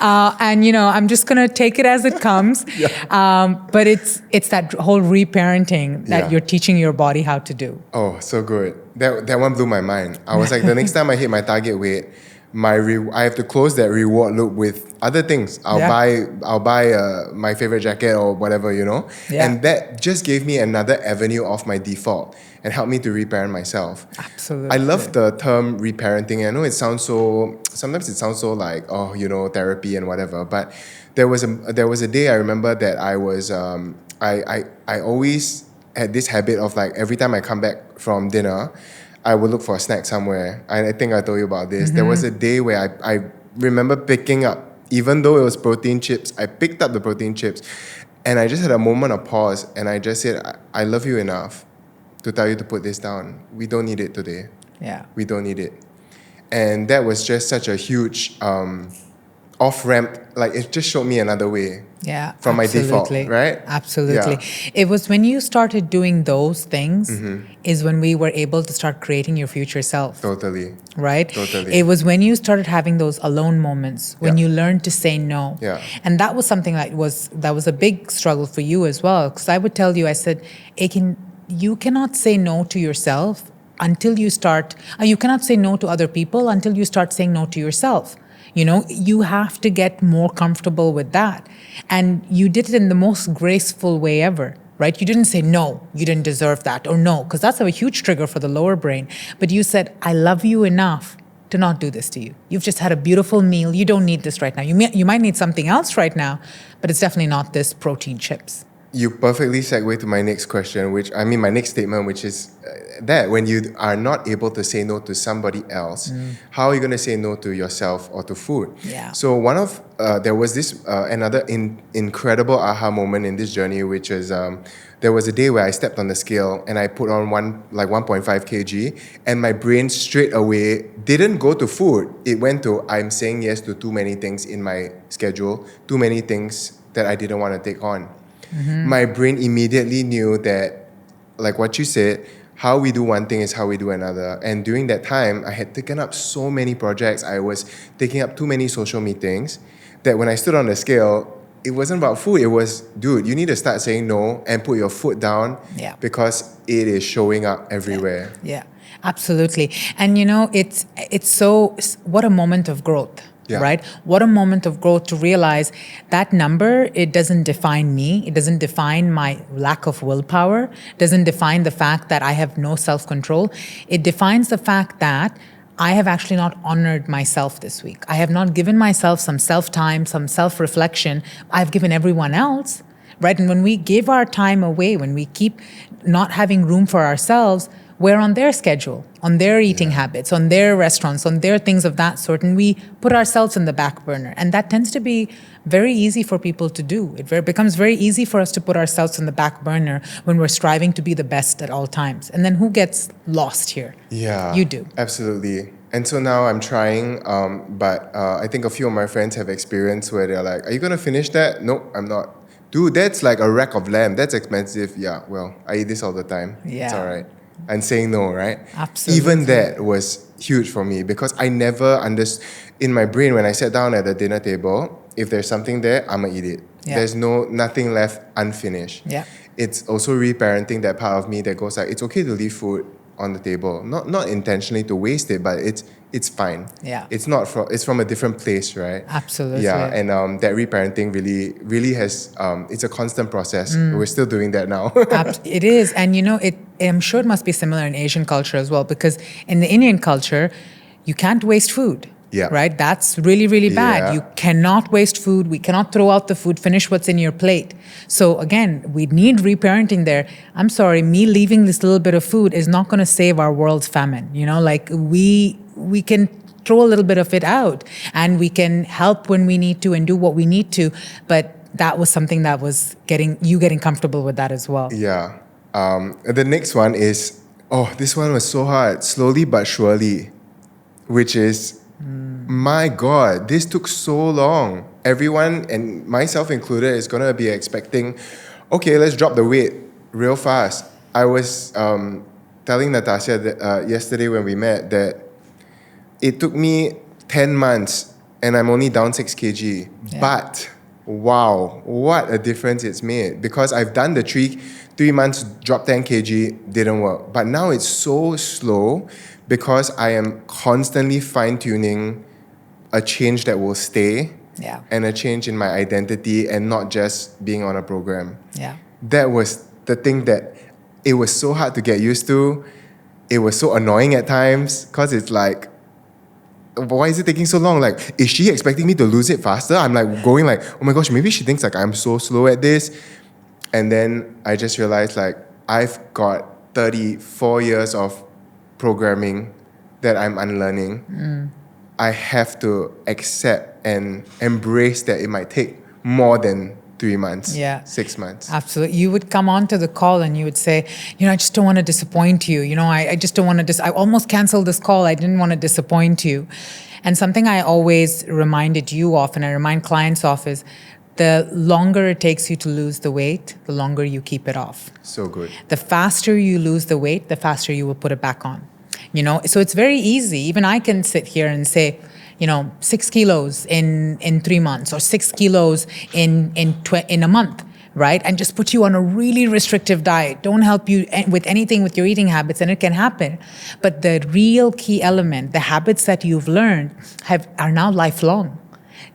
Speaker 2: And, I'm just going to take it as it comes. But it's that whole reparenting that you're teaching your body how to do.
Speaker 1: Oh, so good. That one blew my mind. I was like, the next time I hit my target weight, I have to close that reward loop with other things. I'll buy my favorite jacket or whatever, And that just gave me another avenue off my default and helped me to reparent myself.
Speaker 2: Absolutely.
Speaker 1: I love the term reparenting. I know sometimes it sounds so like, therapy and whatever. But there was a day I remember that I was I always had this habit of, like, every time I come back from dinner, I would look for a snack somewhere. I think I told you about this. There was a day where I remember picking up, even though it was protein chips, I picked up the protein chips and I just had a moment of pause and I just said, I love you enough to tell you to put this down. We don't need it today.
Speaker 2: Yeah.
Speaker 1: We don't need it. And that was just such a huge off-ramp. Like, it just showed me another way.
Speaker 2: Yeah,
Speaker 1: from
Speaker 2: absolutely.
Speaker 1: my default, right?
Speaker 2: Absolutely.
Speaker 1: Yeah.
Speaker 2: It was when you started doing those things is when we were able to start creating your future self.
Speaker 1: Totally.
Speaker 2: Right?
Speaker 1: Totally.
Speaker 2: It was when you started having those alone moments, when you learned to say no.
Speaker 1: Yeah.
Speaker 2: And that was something that was a big struggle for you as well. Because I would tell you, I said, Aiken, you cannot say no to yourself until you cannot say no to other people until you start saying no to yourself. You have to get more comfortable with that. And you did it in the most graceful way ever. Right? You didn't say, no, you didn't deserve that, or no, because that's a huge trigger for the lower brain. But you said, I love you enough to not do this to you. You've just had a beautiful meal. You don't need this right now. You might need something else right now, but it's definitely not this protein chips.
Speaker 1: You perfectly segue to my next question, my next statement, which is that when you are not able to say no to somebody else, how are you going to say no to yourself or to food?
Speaker 2: Yeah.
Speaker 1: So there was this another incredible aha moment in this journey, which is there was a day where I stepped on the scale and I put on 1.5 kg, and my brain straight away didn't go to food. It went to, I'm saying yes to too many things in my schedule, too many things that I didn't want to take on. My brain immediately knew that, like what you said, how we do one thing is how we do another. And during that time, I had taken up so many projects. I was taking up too many social meetings that when I stood on the scale, it wasn't about food. It was, dude, you need to start saying no and put your foot down because it is showing up everywhere.
Speaker 2: Yeah, absolutely. And it's so, what a moment of growth. Yeah. Right? What a moment of growth to realize that number, it doesn't define me. It doesn't define my lack of willpower. It doesn't define the fact that I have no self-control. It defines the fact that I have actually not honored myself this week. I have not given myself some self-time, some self-reflection. I've given everyone else, right? And when we give our time away, when we keep not having room for ourselves, we're on their schedule, on their eating habits, on their restaurants, on their things of that sort, and we put ourselves in the back burner. And that tends to be very easy for people to do. It becomes very easy for us to put ourselves in the back burner when we're striving to be the best at all times. And then who gets lost here?
Speaker 1: Yeah.
Speaker 2: You do.
Speaker 1: Absolutely. And so now I'm trying, but I think a few of my friends have experienced where they're like, are you going to finish that? No, I'm not. Dude, that's like a rack of lamb. That's expensive. Yeah, well, I eat this all the time.
Speaker 2: Yeah.
Speaker 1: It's all right. And saying no, right?
Speaker 2: Absolutely.
Speaker 1: Even that was huge for me because I never understood. In my brain, when I sat down at the dinner table, if there's something there, I'm going to eat it. Yeah. There's nothing left unfinished.
Speaker 2: Yeah.
Speaker 1: It's also reparenting that part of me that goes like, it's okay to leave food on the table. Not intentionally to waste it, but it's fine. Yeah. It's from a different place, right?
Speaker 2: Absolutely.
Speaker 1: Yeah, and that reparenting really has, it's a constant process. We're still doing that now.
Speaker 2: It is. And I'm sure it must be similar in Asian culture as well, because in the Indian culture, you can't waste food. Yeah. Right? That's really, really bad. Yeah. You cannot waste food. We cannot throw out the food. Finish what's in your plate. So again, we need reparenting there. I'm sorry, me leaving this little bit of food is not going to save our world's famine. We can throw a little bit of it out and we can help when we need to and do what we need to. But that was something that was getting comfortable with that as well.
Speaker 1: Yeah. The next one is, this one was so hard. Slowly but surely, which is, my God, this took so long. Everyone, and myself included, is going to be expecting, okay, let's drop the weight real fast. I was telling Natassia that, yesterday when we met that it took me 10 months and I'm only down 6 kg. Yeah. But, wow, what a difference it's made. Because I've done the 3 months, drop 10 kg, didn't work. But now it's so slow because I am constantly fine-tuning a change that will stay and a change in my identity and not just being on a program. Yeah. That was the thing that it was so hard to get used to. It was so annoying at times because it's like, why is it taking so long? Like, is she expecting me to lose it faster? I'm like going like, oh my gosh, maybe she thinks like I'm so slow at this. And then I just realized like I've got 34 years of programming that I'm unlearning. I have to accept and embrace that it might take more than 3 months, 6 months.
Speaker 2: Absolutely. You would come on to the call and you would say, I just don't want to disappoint you. I just don't want to, I almost canceled this call. I didn't want to disappoint you. And something I always reminded you of and I remind clients of is the longer it takes you to lose the weight, the longer you keep it off.
Speaker 1: So good.
Speaker 2: The faster you lose the weight, the faster you will put it back on. So it's very easy. Even I can sit here and say, 6 kilos in 3 months or 6 kilos in a month. right? And just put you on a really restrictive diet, don't help you with anything with your eating habits, and it can happen. But the real key element, the habits that you've learned are now lifelong.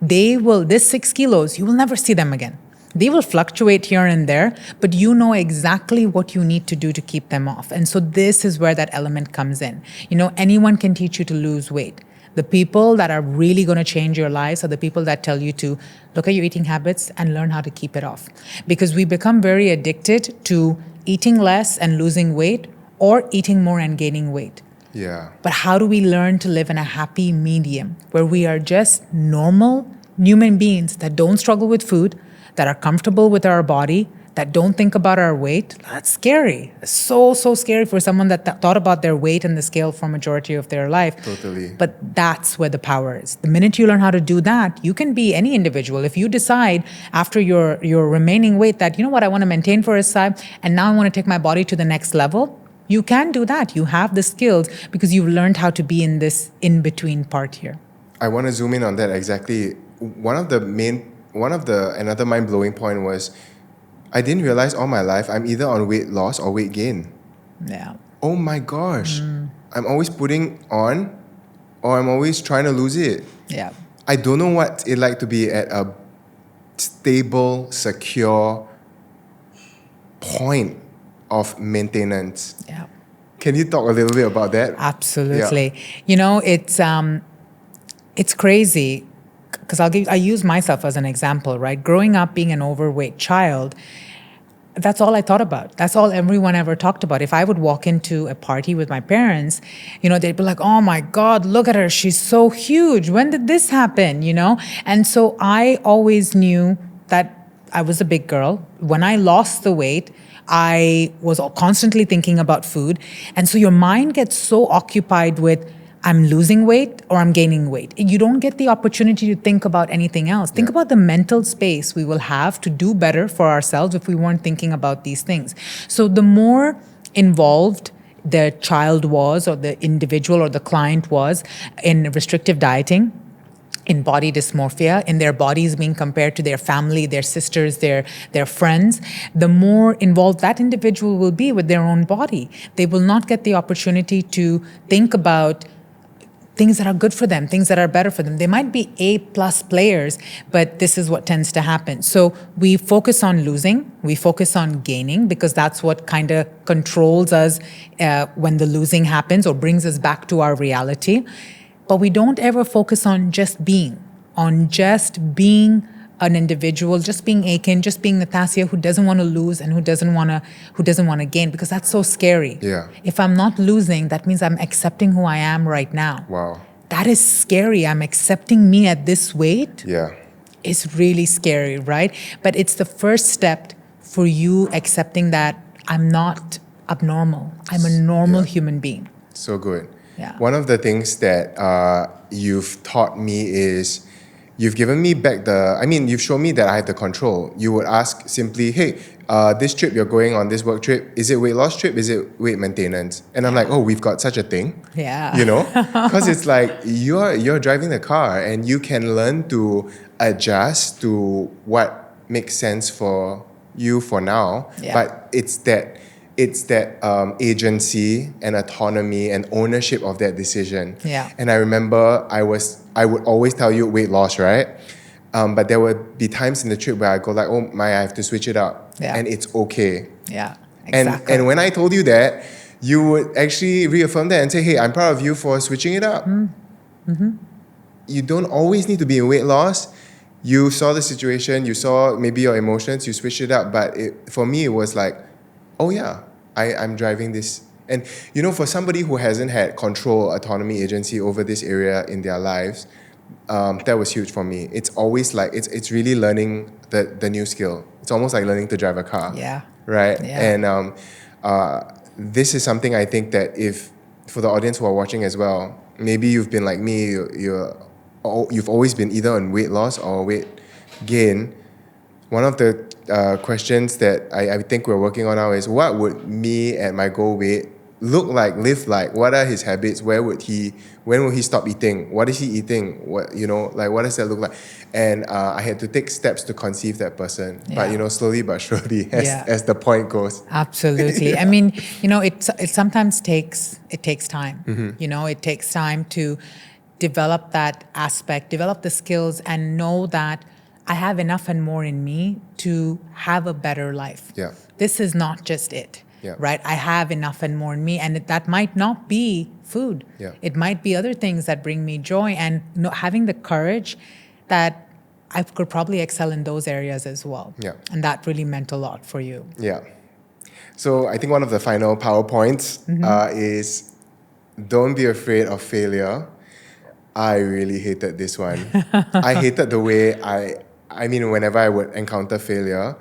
Speaker 2: This 6 kilos, you will never see them again. They will fluctuate here and there, but you know exactly what you need to do to keep them off. And so this is where that element comes in. Anyone can teach you to lose weight. The people that are really going to change your lives are the people that tell you to look at your eating habits and learn how to keep it off. Because we become very addicted to eating less and losing weight, or eating more and gaining weight.
Speaker 1: Yeah.
Speaker 2: But how do we learn to live in a happy medium where we are just normal human beings that don't struggle with food, that are comfortable with our body, that don't think about our weight? That's scary. It's so scary for someone that thought about their weight and the scale for majority of their life.
Speaker 1: Totally.
Speaker 2: But that's where the power is. The minute you learn how to do that, you can be any individual. If you decide after your remaining weight that, you know what, I want to maintain for a time, and now I want to take my body to the next level, you can do that. You have the skills because you've learned how to be in this in-between part here.
Speaker 1: I want to zoom in on that exactly. Another mind-blowing point was, I didn't realize all my life I'm either on weight loss or weight gain.
Speaker 2: Yeah.
Speaker 1: Oh my gosh. I'm always putting on, or I'm always trying to lose it.
Speaker 2: Yeah.
Speaker 1: I don't know what it's like to be at a stable, secure point of maintenance.
Speaker 2: Yeah.
Speaker 1: Can you talk a little bit about that?
Speaker 2: Absolutely. It's crazy because I use myself as an example, right? Growing up being an overweight child, that's all I thought about. That's all everyone ever talked about. If I would walk into a party with my parents, they'd be like, oh my God, look at her. She's so huge. When did this happen? And so I always knew that I was a big girl. When I lost the weight, I was constantly thinking about food. And so your mind gets so occupied with, I'm losing weight or I'm gaining weight. You don't get the opportunity to think about anything else. Think about the mental space we will have to do better for ourselves if we weren't thinking about these things. So the more involved the child was, or the individual or the client was, in restrictive dieting, in body dysmorphia, in their bodies being compared to their family, their sisters, their friends, the more involved that individual will be with their own body. They will not get the opportunity to think about things that are good for them, things that are better for them. They might be A+ players, but this is what tends to happen. So we focus on losing, we focus on gaining, because that's what kind of controls us when the losing happens or brings us back to our reality. But we don't ever focus on just being an individual, just being Aiken, just being Natassia, who doesn't want to lose and who doesn't want to gain, because that's so scary.
Speaker 1: Yeah.
Speaker 2: If I'm not losing, that means I'm accepting who I am right now.
Speaker 1: Wow.
Speaker 2: That is scary. I'm accepting me at this weight.
Speaker 1: Yeah.
Speaker 2: It's really scary, right? But it's the first step for you accepting that I'm not abnormal. I'm a normal human being.
Speaker 1: So good.
Speaker 2: Yeah.
Speaker 1: One of the things that you've taught me is, you've given me back you've shown me that I have the control. You would ask simply, hey, this trip you're going on, this work trip, is it weight loss trip? Is it weight maintenance? And I'm like, oh, we've got such a thing.
Speaker 2: Yeah.
Speaker 1: Because it's like you're driving the car and you can learn to adjust to what makes sense for you for now.
Speaker 2: Yeah.
Speaker 1: But it's that agency and autonomy and ownership of that decision.
Speaker 2: Yeah.
Speaker 1: And I remember I would always tell you weight loss, right? But there would be times in the trip where I go like, oh my, I have to switch it up.
Speaker 2: Yeah.
Speaker 1: And it's okay.
Speaker 2: Yeah, exactly.
Speaker 1: And when I told you that, you would actually reaffirm that and say, hey, I'm proud of you for switching it up. Mm-hmm. You don't always need to be in weight loss. You saw the situation, you saw maybe your emotions, you switched it up. But for me, it was like, oh yeah, I'm driving this. And for somebody who hasn't had control, autonomy, agency over this area in their lives, that was huge for me. It's always like, it's really learning the new skill. It's almost like learning to drive a car.
Speaker 2: Yeah.
Speaker 1: Right?
Speaker 2: Yeah.
Speaker 1: And this is something I think that if, for the audience who are watching as well, maybe you've been like me, you've always been either on weight loss or weight gain. One of the questions that I think we're working on now is, what would me at my goal weight look like, live like? What are his habits? When will he stop eating? What is he eating? What what does that look like? And I had to take steps to conceive that person.
Speaker 2: Yeah.
Speaker 1: But slowly but surely,
Speaker 2: Yeah.
Speaker 1: as the point goes.
Speaker 2: Absolutely.
Speaker 1: Yeah.
Speaker 2: I mean, it sometimes takes time.
Speaker 1: Mm-hmm.
Speaker 2: It takes time to develop that aspect, develop the skills, and know that I have enough and more in me to have a better life.
Speaker 1: Yeah.
Speaker 2: This is not just it.
Speaker 1: Yeah.
Speaker 2: Right? I have enough and more in me, and that might not be food.
Speaker 1: Yeah.
Speaker 2: It might be other things that bring me joy, and having the courage that I could probably excel in those areas as well.
Speaker 1: Yeah.
Speaker 2: And that really meant a lot for you.
Speaker 1: Yeah. So I think one of the final PowerPoints is don't be afraid of failure. I really hated this one. I hated the way I mean, whenever I would encounter failure,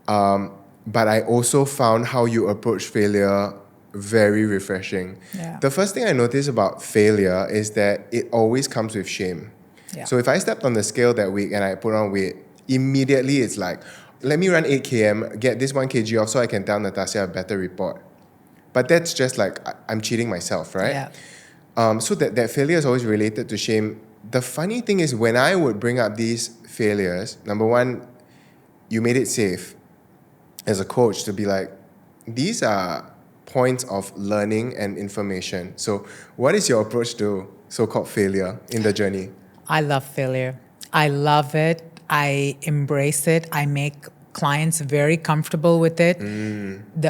Speaker 1: but I also found how you approach failure very refreshing.
Speaker 2: Yeah.
Speaker 1: The first thing I noticed about failure is that it always comes with shame.
Speaker 2: Yeah.
Speaker 1: So if I stepped on the scale that week and I put on weight, immediately it's like, let me run 8 km, get this 1 kg off so I can tell Natassia a better report. But that's just like, I'm cheating myself, right?
Speaker 2: Yeah.
Speaker 1: So that failure is always related to shame. The funny thing is when I would bring up these failures, number one, you made it safe as a coach to be like, these are points of learning and information. So what is your approach to so-called failure in the journey?
Speaker 2: I love failure. I love it. I embrace it. I make clients very comfortable with it.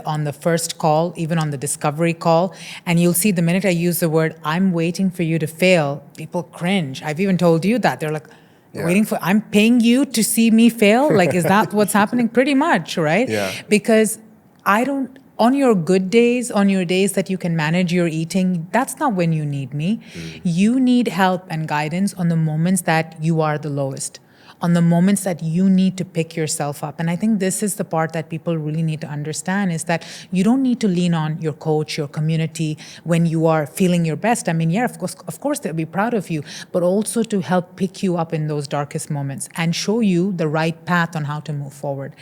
Speaker 2: On the first call, even on the discovery call. And you'll see the minute I use the word, I'm waiting for you to fail, people cringe. I've even told you that. They're like, I'm paying you to see me fail? Like, is that what's happening? Pretty much, right?
Speaker 1: Yeah.
Speaker 2: Because on your good days, on your days that you can manage your eating, that's not when you need me. You need help and guidance on the moments that you are the lowest, on the moments that you need to pick yourself up. And I think this is the part that people really need to understand, is that you don't need to lean on your coach, your community when you are feeling your best. I mean, yeah, of course they'll be proud of you, but also to help pick you up in those darkest moments and show you the right path on how to move forward.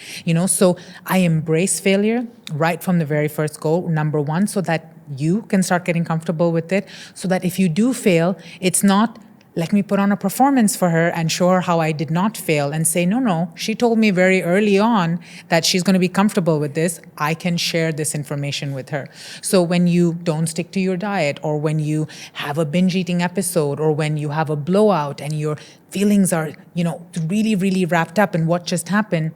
Speaker 2: So I embrace failure right from the very first goal, number one, so that you can start getting comfortable with it, so that if you do fail, it's not, let me put on a performance for her and show her how I did not fail, and say, no, she told me very early on that she's going to be comfortable with this. I can share this information with her. So when you don't stick to your diet, or when you have a binge eating episode, or when you have a blowout and your feelings are, really, really wrapped up in what just happened,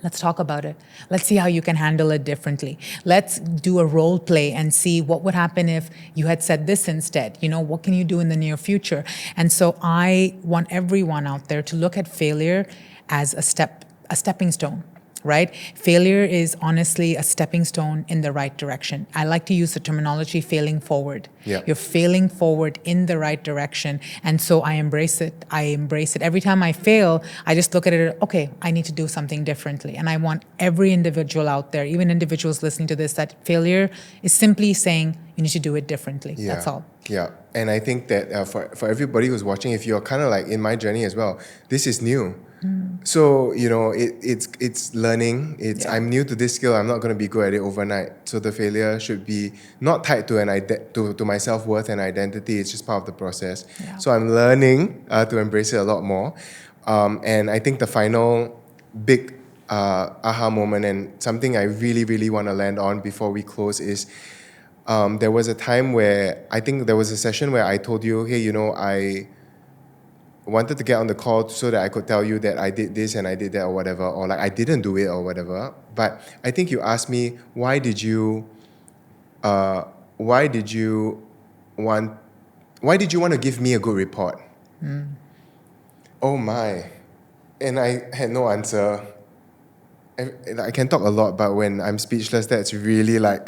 Speaker 2: let's talk about it. Let's see how you can handle it differently. Let's do a role play and see what would happen if you had said this instead. What can you do in the near future? And so I want everyone out there to look at failure as a stepping stone. Right? Failure is honestly a stepping stone in the right direction. I like to use the terminology failing forward.
Speaker 1: Yeah.
Speaker 2: You're failing forward in the right direction. And so I embrace it. Every time I fail, I just look at it, okay, I need to do something differently. And I want every individual out there, even individuals listening to this, that failure is simply saying you need to do it differently.
Speaker 1: Yeah.
Speaker 2: That's all.
Speaker 1: Yeah. And I think that for everybody who's watching, if you're kind of like in my journey as well, this is new. So, it's learning. I'm new to this skill. I'm not going to be good at it overnight. So the failure should be not tied to to my self-worth and identity. It's just part of the process.
Speaker 2: Yeah.
Speaker 1: So I'm learning to embrace it a lot more. And I think the final big aha moment, and something I really, really want to land on before we close, is there was a time where I think there was a session where I told you, hey, I wanted to get on the call so that I could tell you that I did this and I did that or whatever, or like I didn't do it or whatever. But I think you asked me, why did you want to give me a good report? Oh my. And I had no answer. I can talk a lot, but when I'm speechless, that's really like,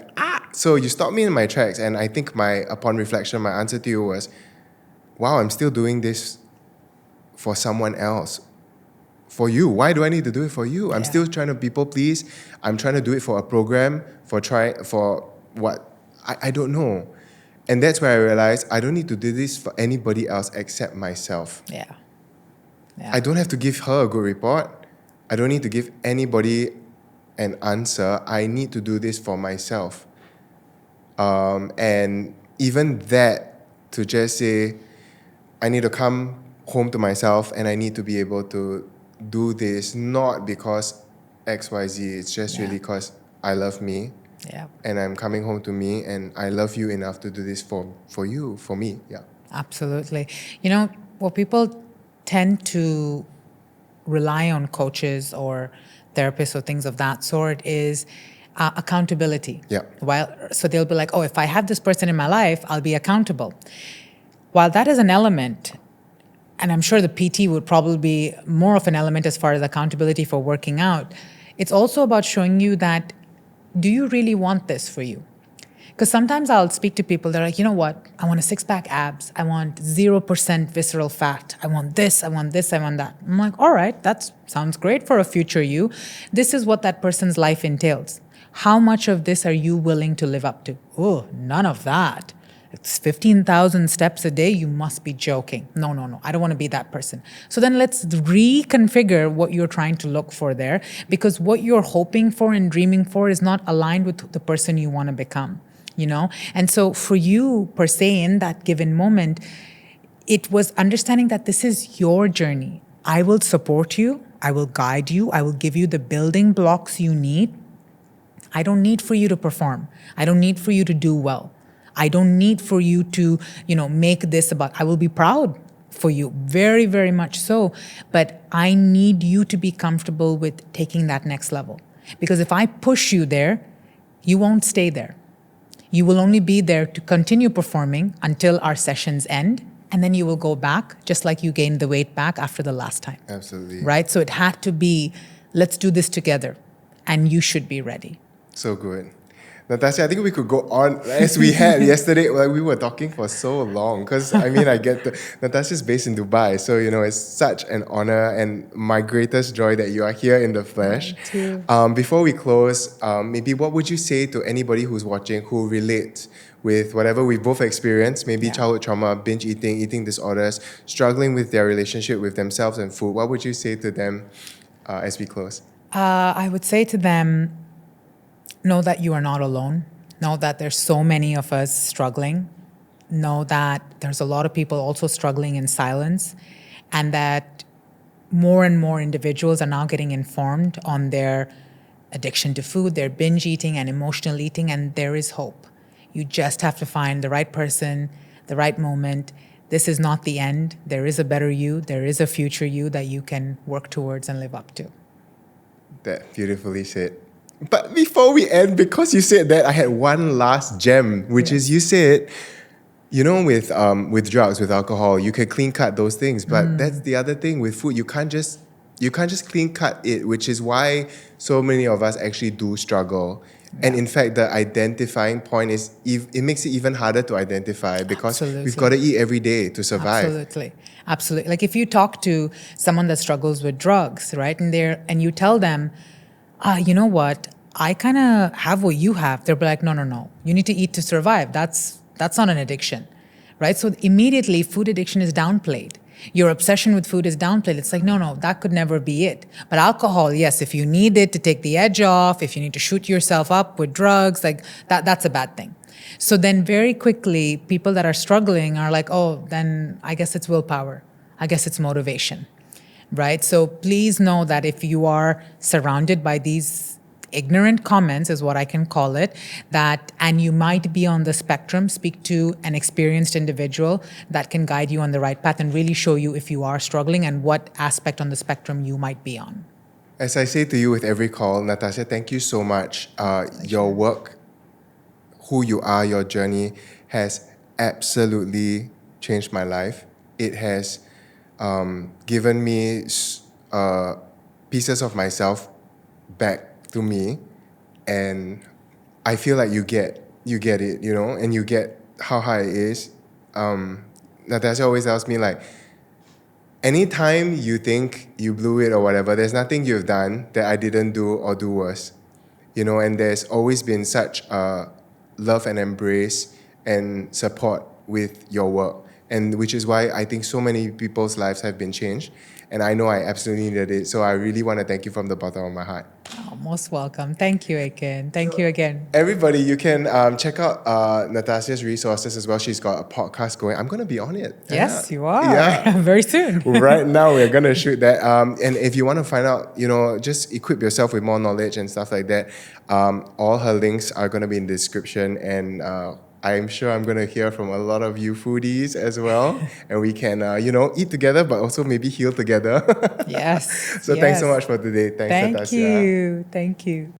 Speaker 1: So you stopped me in my tracks, and I think upon reflection, my answer to you was, wow, I'm still doing this for someone else. For you. Why do I need to do it for you? I'm still trying to people please. I'm trying to do it for a program, for what? I don't know. And that's where I realized I don't need to do this for anybody else except myself.
Speaker 2: Yeah.
Speaker 1: I don't have to give her a good report. I don't need to give anybody an answer. I need to do this for myself. And even that, to just say, I need to come home to myself and I need to be able to do this, not because XYZ, it's just really because I love me.
Speaker 2: Yeah.
Speaker 1: And I'm coming home to me and I love you enough to do this for you, for me. Yeah.
Speaker 2: Absolutely. What people tend to rely on coaches or therapists or things of that sort is accountability.
Speaker 1: Yeah.
Speaker 2: So they'll be like, oh, if I have this person in my life, I'll be accountable. While that is an element, and I'm sure the PT would probably be more of an element as far as accountability for working out, it's also about showing you that, do you really want this for you? Because sometimes I'll speak to people that are like, you know what? I want a six-pack abs. I want 0% visceral fat. I want this, I want this, I want that. I'm like, all right, that sounds great for a future you. This is what that person's life entails. How much of this are you willing to live up to? Oh, none of that. It's 15,000 steps a day. You must be joking. No. I don't want to be that person. So then let's reconfigure what you're trying to look for there, because what you're hoping for and dreaming for is not aligned with the person you want to become. And so for you, per se, in that given moment, it was understanding that this is your journey. I will support you. I will guide you. I will give you the building blocks you need. I don't need for you to perform. I don't need for you to do well. I don't need for you to, make this about, I will be proud for you, very, very much so. But I need you to be comfortable with taking that next level. Because if I push you there, you won't stay there. You will only be there to continue performing until our sessions end, and then you will go back, just like you gained the weight back after the last time.
Speaker 1: Absolutely.
Speaker 2: Right? So it had to be, let's do this together, and you should be ready.
Speaker 1: So good. Natassia, I think we could go on as we had yesterday. Like we were talking for so long because I get Natassia's based in Dubai, so it's such an honor and my greatest joy that you are here in the flesh.
Speaker 2: Thank you.
Speaker 1: Before we close, maybe what would you say to anybody who's watching who relates with whatever we both experienced, maybe childhood trauma, binge eating, eating disorders, struggling with their relationship with themselves and food? What would you say to them as we close?
Speaker 2: I would say to them, know that you are not alone. Know that there's so many of us struggling. Know that there's a lot of people also struggling in silence, and that more and more individuals are now getting informed on their addiction to food, their binge eating and emotional eating, and there is hope. You just have to find the right person, the right moment. This is not the end. There is a better you. There is a future you that you can work towards and live up to.
Speaker 1: That beautifully said. But before we end, because you said that, I had one last gem, which is you said, with drugs, with alcohol, you can clean cut those things. But that's the other thing with food. You can't just clean cut it, which is why so many of us actually do struggle. Yeah. And in fact, the identifying point is it makes it even harder to identify because we've got to eat every day to survive.
Speaker 2: Absolutely. Like if you talk to someone that struggles with drugs, right, and you tell them, you know what, I kind of have what you have. They'll be like, no. You need to eat to survive. That's not an addiction, right? So immediately food addiction is downplayed. Your obsession with food is downplayed. It's like, no, that could never be it. But alcohol, yes, if you need it to take the edge off, if you need to shoot yourself up with drugs, like that's a bad thing. So then very quickly, people that are struggling are like, oh, then I guess it's willpower. I guess it's motivation. Right? So please know that if you are surrounded by these ignorant comments, is what I can call it, and you might be on the spectrum, speak to an experienced individual that can guide you on the right path and really show you if you are struggling and what aspect on the spectrum you might be on.
Speaker 1: As I say to you with every call, Natassia, thank you so much. Your work, who you are, your journey has absolutely changed my life. It has given me pieces of myself back to me, and I feel like you get it, and you get how hard it is. Natassia always tells me, like, anytime you think you blew it or whatever, there's nothing you've done that I didn't do or do worse, and there's always been such love and embrace and support with your work. and which is why I think so many people's lives have been changed. And I know I absolutely needed it. So I really want to thank you from the bottom of my heart.
Speaker 2: Oh, most welcome. Thank you, Aiken. Thank you again.
Speaker 1: Everybody, you can check out Natassia's resources as well. She's got a podcast going. I'm going to be on it.
Speaker 2: Yes,
Speaker 1: Yeah.
Speaker 2: you are.
Speaker 1: Yeah.
Speaker 2: Very soon.
Speaker 1: Right now, we're going to shoot that. And if you want to find out, just equip yourself with more knowledge and stuff like that, all her links are going to be in the description. And I'm sure I'm going to hear from a lot of you foodies as well. And we can, eat together, but also maybe heal together.
Speaker 2: Yes.
Speaker 1: So thanks so much for today. Thanks,
Speaker 2: Thank
Speaker 1: Natassia.
Speaker 2: you. Thank you.